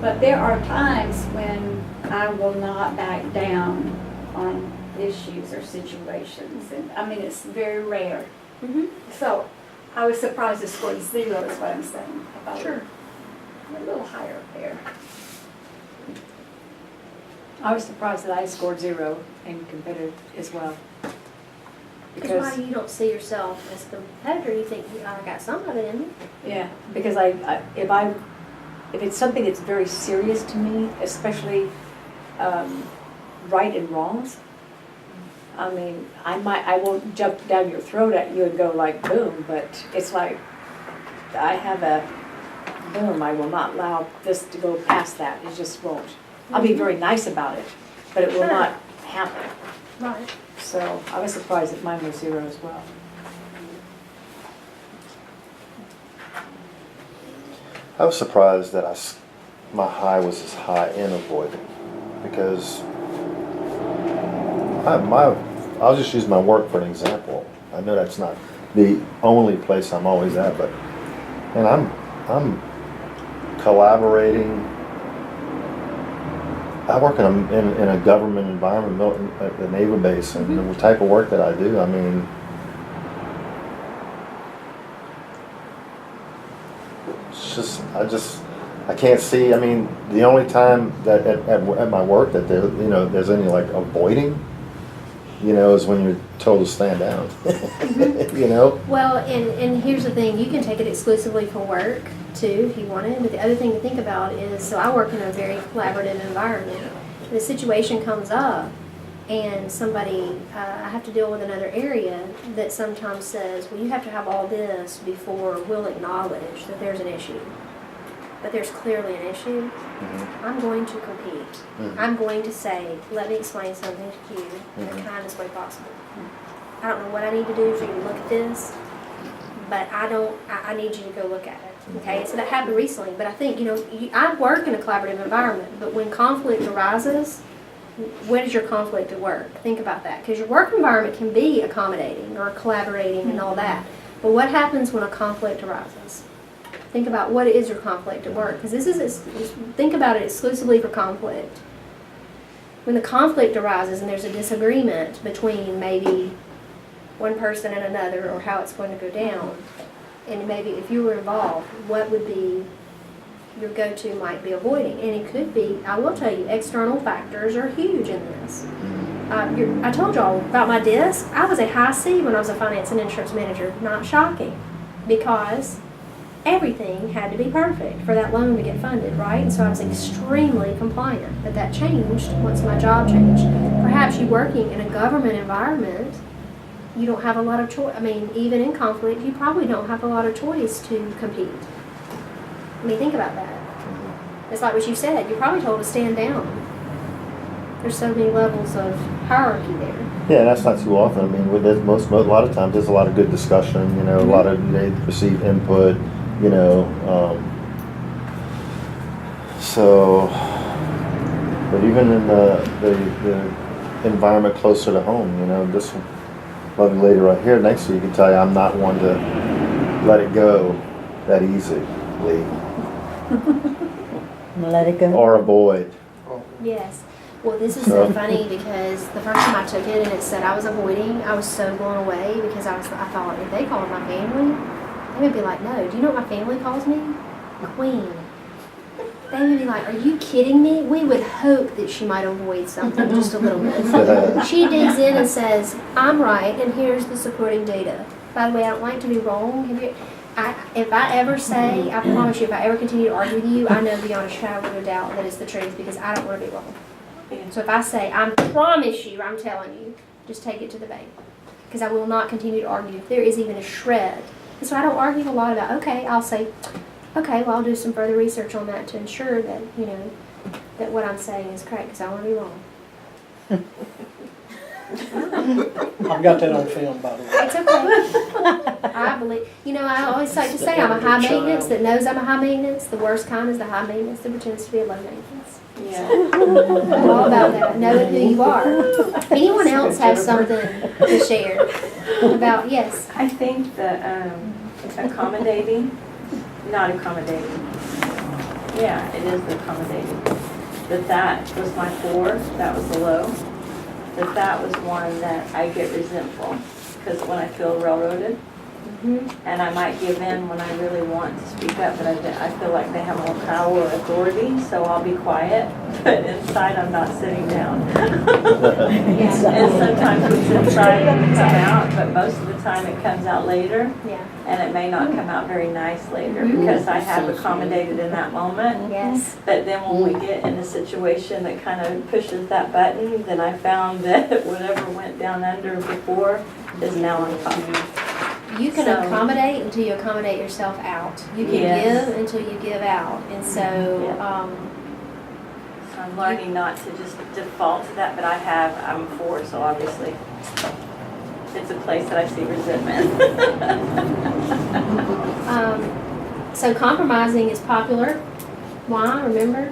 But there are times when I will not back down on issues or situations. And I mean, it's very rare. So I was surprised to score 0 is what I'm saying. Sure. A little higher up there. I was surprised that I scored 0 in competitive as well. Because why you don't see yourself as a competitor, you think, I got some of it in me. Yeah, because if if it's something that's very serious to me, especially right and wrongs, I mean, I won't jump down your throat at you and go like boom, but it's like, I have a boom, I will not allow this to go past that, it just won't. I'll be very nice about it, but it will not happen. Right. So I was surprised that mine was 0 as well. I was surprised that my high was as high in avoiding, because I'll just use my work for an example. I know that's not the only place I'm always at, but I'm collaborating. I work in a government environment, at the naval base, and the type of work that I do, I mean, it's just, I can't see, I mean, the only time that at my work that there, there's any like avoiding, is when you're told to stand down, Well, and here's the thing, you can take it exclusively for work too if you wanted, but the other thing to think about is, so I work in a very collaborative environment. The situation comes up and somebody, I have to deal with another area that sometimes says, well, you have to have all this before we'll acknowledge that there's an issue. But there's clearly an issue. I'm going to compete. I'm going to say, let me explain something to you in the kindest way possible. I don't know what I need to do for you to look at this, but I need you to go look at it. Okay, so that happened recently, but I think, I work in a collaborative environment, but when conflict arises, what is your conflict at work? Think about that, because your work environment can be accommodating or collaborating and all that, but what happens when a conflict arises? Think about what is your conflict at work, because think about it exclusively for conflict. When the conflict arises and there's a disagreement between maybe one person and another, or how it's going to go down, and maybe if you were involved, what would be your go-to might be avoiding. And it could be, I will tell you, external factors are huge in this. I told y'all about my disc. I was a high C when I was a finance and insurance manager. Not shocking, because everything had to be perfect for that loan to get funded, right? And so I was extremely compliant. But that changed once my job changed. Perhaps you working in a government environment, you don't have a lot of choice. I mean, even in conflict, you probably don't have a lot of choice to compete. I mean, think about that. It's like what you said. You're probably told to stand down. There's so many levels of hierarchy there. Yeah, that's not too often. I mean, with this, a lot of times there's a lot of good discussion. A lot of they receive input. So, but even in the environment closer to home, this lovely lady right here next to you can tell you I'm not one to let it go that easily. Let it go. Or avoid. Yes. Well, this is so funny because the first time I took it and it said I was avoiding, I was so blown away because I thought, if they call it my family, they would be like, no, do you know what my family calls me? Queen. They would be like, are you kidding me? We would hope that she might avoid something just a little bit. She digs in and says, I'm right, and here's the supporting data. By the way, I don't like to be wrong. If I ever say, I promise you, if I ever continue to argue with you, I know beyond a shadow of a doubt that it's the truth because I don't want to be wrong. So if I say, I promise you, I'm telling you, just take it to the bank. Because I will not continue to argue if there is even a shred. And so I don't argue a lot about, okay, I'll say, okay, well, I'll do some further research on that to ensure that, that what I'm saying is correct because I want to be wrong. I've got that on film, by the way. It's okay. I believe, I always like to say I'm a high maintenance that knows I'm a high maintenance. The worst kind is the high maintenance that pretends to be a low maintenance. Yeah. I'm all about that. Know who you are. Anyone else have something to share about? Yes. I think that accommodating, not accommodating. Yeah, it is accommodating. That was my 4. That was the low. That was one that I get resentful because when I feel railroaded, And I might give in when I really want to speak up, but I feel like they have more power or authority, so I'll be quiet. But inside, I'm not sitting down. And sometimes it's inside and come out, but most of the time it comes out later. Yeah. And it may not come out very nice later because I have accommodated in that moment. Yes. But then when we get in a situation that kind of pushes that button, then I found that whatever went down under before is now on top. You can So- accommodate until you accommodate yourself out. You can Yes. give until you give out. And so, So I'm learning not to just default to that, but I'm 4, so obviously it's a place that I see resentment. so compromising is popular. Why? Remember?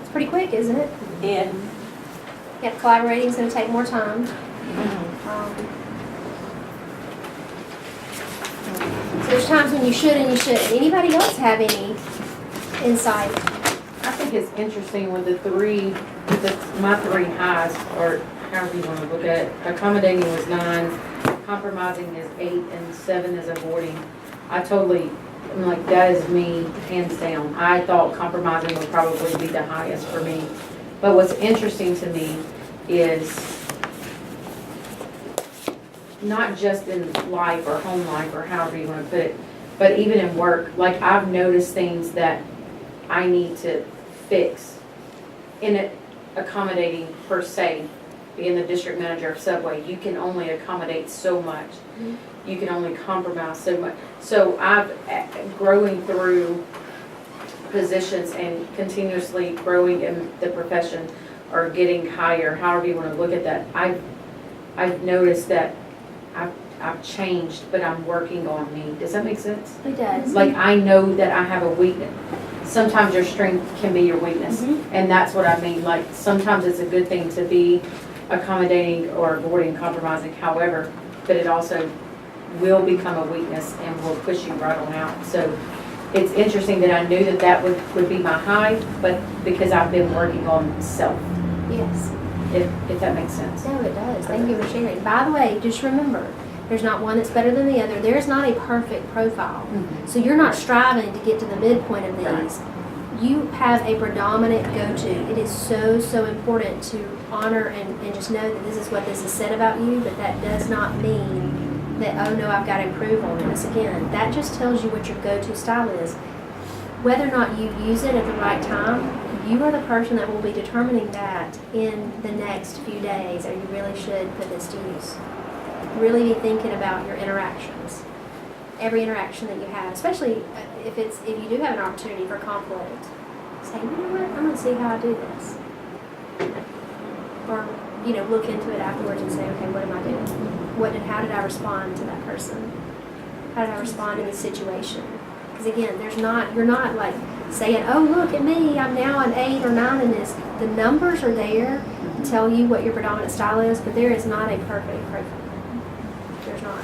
It's pretty quick, isn't it? Yeah. Yeah, collaborating is going to take more time. So there's times when you should and you shouldn't. Anybody else have any insight? I think it's interesting with my 3 highs, or however you want to look at it. Accommodating was 9, compromising is 8, and 7 is avoiding. I'm like, that is me, hands down. I thought compromising would probably be the highest for me. But what's interesting to me is not just in life or home life or however you want to put it, but even in work. Like, I've noticed things that I need to fix in it, accommodating per se. Being the district manager of Subway, you can only accommodate so much. You can only compromise so much. So I've growing through positions and continuously growing in the profession or getting higher, however you want to look at that. I've noticed that I've changed, but I'm working on me. Does that make sense? It does. Like, I know that I have a weakness. Sometimes your strength can be your weakness. And that's what I mean. Like, sometimes it's a good thing to be accommodating or avoiding compromising, however, but it also will become a weakness and will push you right on out. So it's interesting that I knew that would be my high, but because I've been working on self, Yes. if that makes sense. No, it does. Thank you for sharing. By the way, just remember, there's not one that's better than the other. There's not a perfect profile. So you're not striving to get to the midpoint of these. You have a predominant go-to. It is so, so important to honor and just know that this is what this is said about you, but that does not mean that, oh no, I've got to improve on this again. That just tells you what your go-to style is. Whether or not you use it at the right time, you are the person that will be determining that in the next few days, or you really should put this to use. Really be thinking about your interactions. Every interaction that you have, especially if you do have an opportunity for conflict, say, you know what, I'm going to see how I do this. Or, look into it afterwards and say, okay, what am I doing? How did I respond to that person? How did I respond in this situation? Because again, you're not like saying, oh, look at me, I'm now an 8 or 9 in this. The numbers are there to tell you what your predominant style is, but there is not a perfect profile. There's not.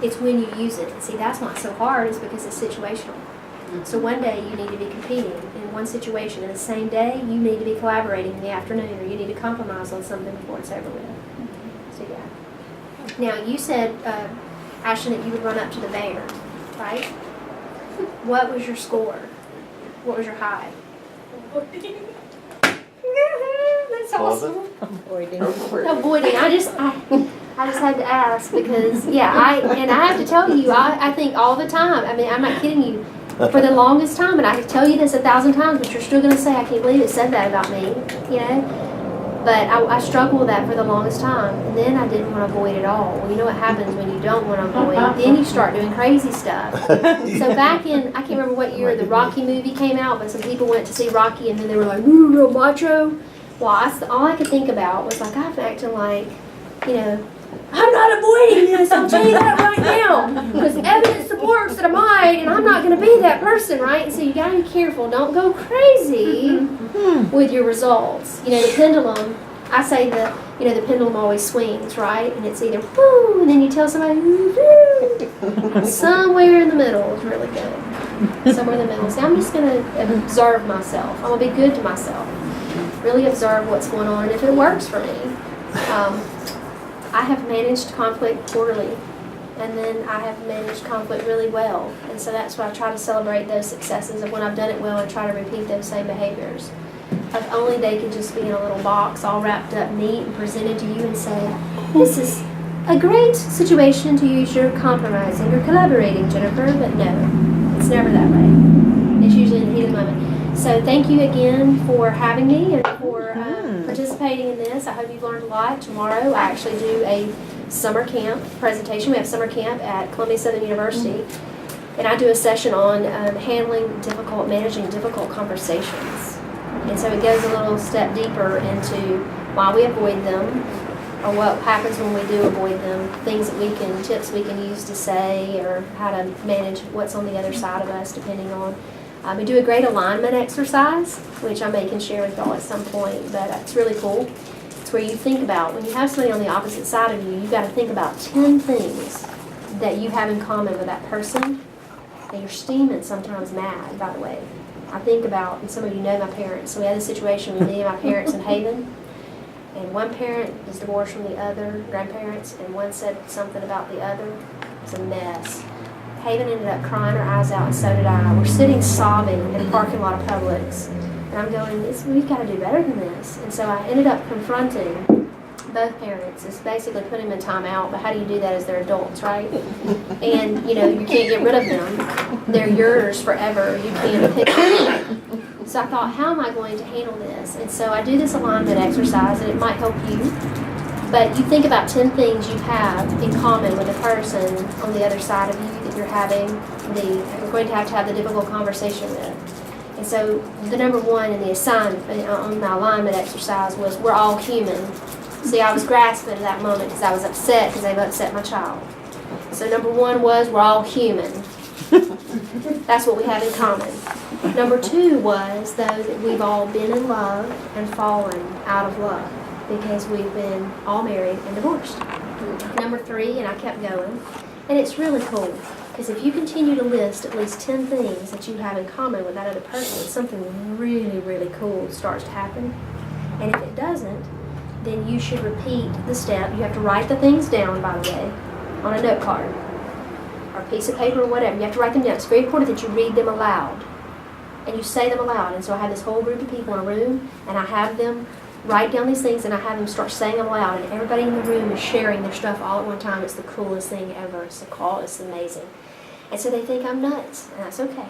It's when you use it. See, that's not so hard, is because it's situational. So one day you need to be competing in one situation, and the same day you need to be collaborating in the afternoon, or you need to compromise on something before it's over with. So yeah. Now you said, Ashton, that you would run up to the bear, right? What was your score? What was your high? That's awesome. Avoiding. I just had to ask because, I have to tell you, I think all the time, I mean, I'm not kidding you, for the longest time, and I could tell you this 1,000 times, but you're still going to say, I can't believe it said that about me, But I struggled with that for the longest time, and then I didn't want to avoid it all. Well, you know what happens when you don't want to avoid, then you start doing crazy stuff. So back in, I can't remember what year the Rocky movie came out, but some people went to see Rocky, and then they were like, ooh, real macho. Well, all I could think about was like, I'm acting like, I'm not avoiding this, I'll tell you that right now. Because evidence supports that I might, and I'm not going to be that person, right? So you got to be careful. Don't go crazy with your results. The pendulum, I say the pendulum always swings, right? And it's either woo, and then you tell somebody woo. Somewhere in the middle is really good. Somewhere in the middle. So I'm just going to observe myself. I'm going to be good to myself. Really observe what's going on, and if it works for me. I have managed conflict poorly and then I have managed conflict really well. And so that's why I try to celebrate those successes of when I've done it well and try to repeat those same behaviors. If only they could just be in a little box all wrapped up neat and presented to you and say, this is a great situation to use your compromising or collaborating, Jennifer, but no, it's never that way. It's usually in the heat of the moment. So thank you again for having me and for participating in this. I hope you've learned a lot. Tomorrow I actually do a summer camp presentation. We have summer camp at Columbia Southern University, and I do a session on managing difficult conversations. And so it goes a little step deeper into why we avoid them, or what happens when we do avoid them, tips we can use to say, or how to manage what's on the other side of us, depending on. We do a great alignment exercise, which I may can share with y'all at some point, but it's really cool. It's where you think about, when you have somebody on the opposite side of you, you've got to think about 10 things that you have in common with that person. And you're steaming sometimes mad, by the way. I think about, and some of you know my parents, so we had a situation with me and my parents in Haven, and one parent is divorced from the other grandparents, and one said something about the other. It's a mess. Haven ended up crying her eyes out, and so did I. We're sitting sobbing in a parking lot of Publix, and I'm going, we've got to do better than this. And so I ended up confronting both parents. It's basically putting them in timeout, but how do you do that as they're adults, right? And, you can't get rid of them. They're yours forever. You can't pick them. So I thought, how am I going to handle this? And so I do this alignment exercise, and it might help you. But you think about 10 things you have in common with a person on the other side of you that you're going to have the difficult conversation with. And so the number one in the assignment on my alignment exercise was, we're all human. See, I was grasping at that moment because I was upset because they've upset my child. So number one was, we're all human. That's what we have in common. Number two was, though, that we've all been in love and fallen out of love because we've been all married and divorced. Number three, and I kept going, and it's really cool, because if you continue to list at least 10 things that you have in common with that other person, something really, really cool starts to happen. And if it doesn't, then you should repeat the step. You have to write the things down, by the way, on a note card or a piece of paper or whatever. You have to write them down. It's very important that you read them aloud and you say them aloud. And so I have this whole group of people in a room, and I have them write down these things, and I have them start saying them aloud, and everybody in the room is sharing their stuff all at one time. It's the coolest thing ever. It's amazing. And so they think I'm nuts, and that's okay.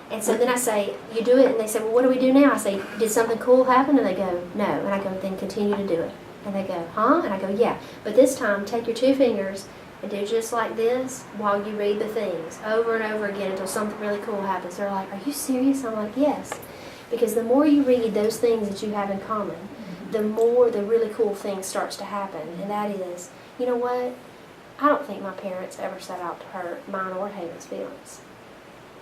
And so then I say, you do it, and they say, well, what do we do now? I say, did something cool happen? And they go, no. And I go, then continue to do it. And they go, huh? And I go, yeah. But this time, take your 2 fingers and do just like this while you read the things over and over again until something really cool happens. They're like, are you serious? I'm like, yes. Because the more you read those things that you have in common, the more the really cool thing starts to happen. And that is, you know what? I don't think my parents ever set out to hurt mine or Haven's feelings.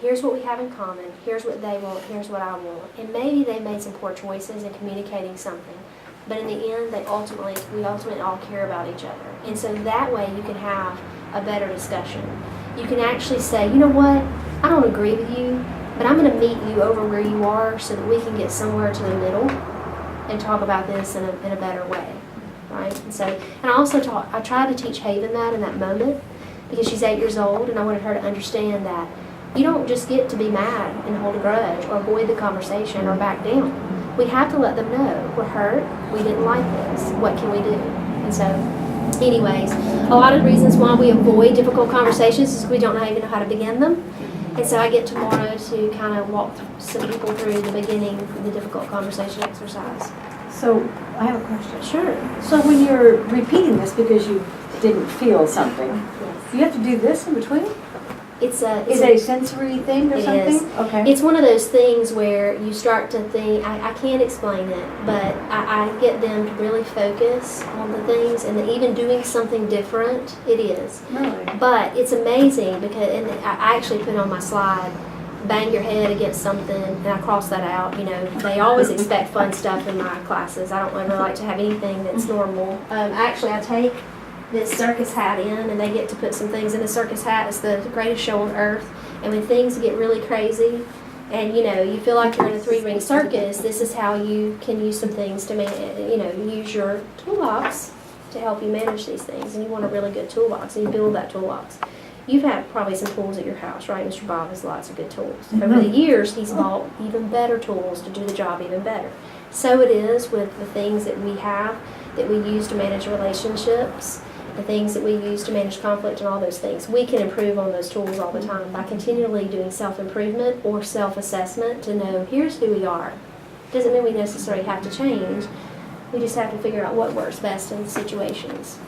Here's what we have in common. Here's what they want. Here's what I want. And maybe they made some poor choices in communicating something. But in the end, we ultimately all care about each other. And so that way you can have a better discussion. You can actually say, you know what? I don't agree with you, but I'm going to meet you over where you are so that we can get somewhere to the middle and talk about this in a better way. Right? And so, and I tried to teach Haven that in that moment because she's 8 years old, and I wanted her to understand that you don't just get to be mad and hold a grudge or avoid the conversation or back down. We have to let them know we're hurt, we didn't like this, what can we do? And so, anyways, a lot of reasons why we avoid difficult conversations is we don't even know how to begin them. And so I get tomorrow to kind of walk some people through the beginning of the difficult conversation exercise. So, I have a question. Sure. So when you're repeating this because you didn't feel something, you have to do this in between? Is it a sensory thing or something? Is. Okay. It's one of those things where you start to think, I can't explain it, but I get them to really focus on the things, and even doing something different, it is. Really? But it's amazing because, and I actually put on my slide, bang your head against something, and I cross that out. You know, they always expect fun stuff in my classes. I don't ever like to have anything that's normal. Actually, I take this circus hat in, and they get to put some things in the circus hat. It's the greatest show on earth. And when things get really crazy, and you feel like you're in a 3-ring circus, this is how you can use some things to use your toolbox to help you manage these things, and you want a really good toolbox, and you build that toolbox. You've had probably some tools at your house, right? Mr. Bob has lots of good tools. Over the years, he's bought even better tools to do the job even better. So it is with the things that we have, that we use to manage relationships, the things that we use to manage conflict and all those things. We can improve on those tools all the time by continually doing self-improvement or self-assessment to know, here's who we are. Doesn't mean we necessarily have to change. We just have to figure out what works best in situations,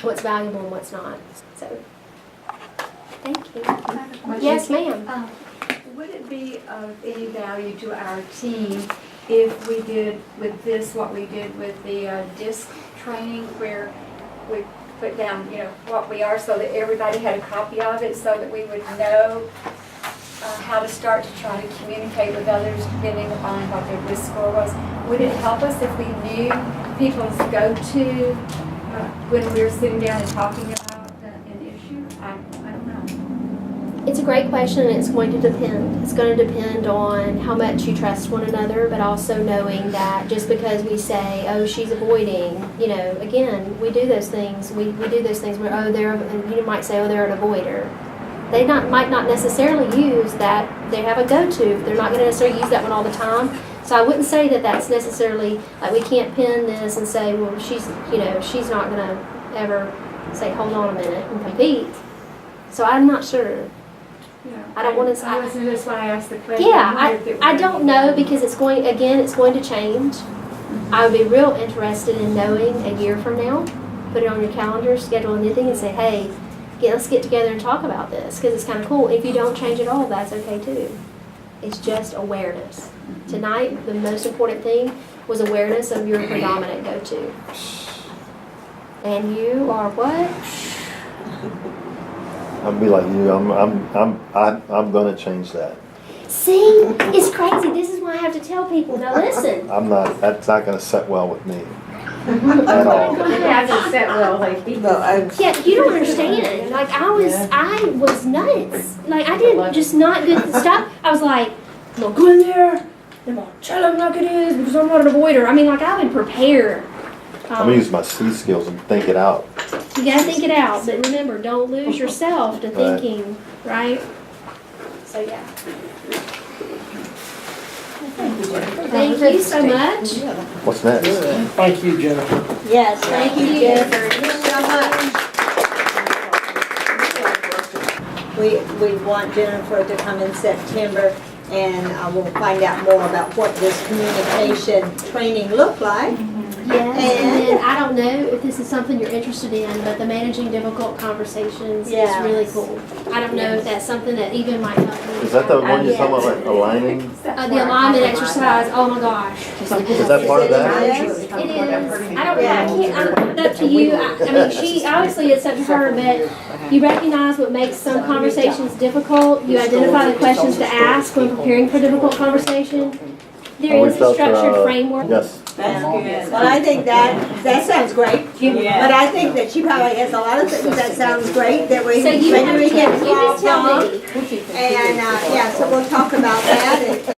what's valuable and what's not. So, thank you. Yes, ma'am. Would it be of any value to our team if we did with this what we did with the DISC training, where we put down, what we are, so that everybody had a copy of it, so that we would know how to start to try to communicate with others depending upon what their DISC score was? Would it help us if we knew people's go-to when we were sitting down and talking about an issue? I don't know. It's a great question, and it's going to depend. It's going to depend on how much you trust one another, but also knowing that just because we say, oh, she's avoiding, again, we do those things. We do those things where, you might say, oh, they're an avoider. They might not necessarily use that. They have a go-to. They're not going to necessarily use that one all the time. So I wouldn't say that that's necessarily, like, we can't pin this and say, well, she's not going to ever say, hold on a minute and compete. So I'm not sure. I don't want to say. That's why I asked the question. Yeah, I don't know, because it's going to change. I would be real interested in knowing a year from now. Put it on your calendar, schedule anything, and say, hey, let's get together and talk about this, because it's kind of cool. If you don't change at all, that's okay too. It's just awareness. Tonight, the most important thing was awareness of your predominant go-to. And you are what? I'll be like you. I'm gonna change that. See, it's crazy. This is why I have to tell people. Now listen. That's not gonna set well with me at all. It hasn't set well lately. Yeah, you don't understand. Like, I was nuts. Like, I did just not good stuff. I was like, I'm gonna go in there, and I'm gonna tell them like it is, because I'm not an avoider. I mean, like, I would prepare. I'm gonna use my C skills and think it out. You gotta think it out, but remember, don't lose yourself to thinking, right? So, yeah. Thank you so much. What's next? Thank you, Jennifer. Yes, thank you, Jennifer, so much. We want Jennifer to come in September, and we'll find out more about what this communication training looked like. Yes, and then I don't know if this is something you're interested in, but the managing difficult conversations is really cool. I don't know if that's something that even might help me. Is that the one you're talking about, like aligning? The alignment exercise, oh my gosh. Is that part of that? It is. It's up to you. I mean, she, obviously it's up to her, but you recognize what makes some conversations difficult. You identify the questions to ask when preparing for difficult conversation. There is a structured framework. Yes. That's good. Well, I think that sounds great. Yeah. But I think that she probably has a lot of things that sounds great that we So you maybe we can just tell follow. me. And so we'll talk about that.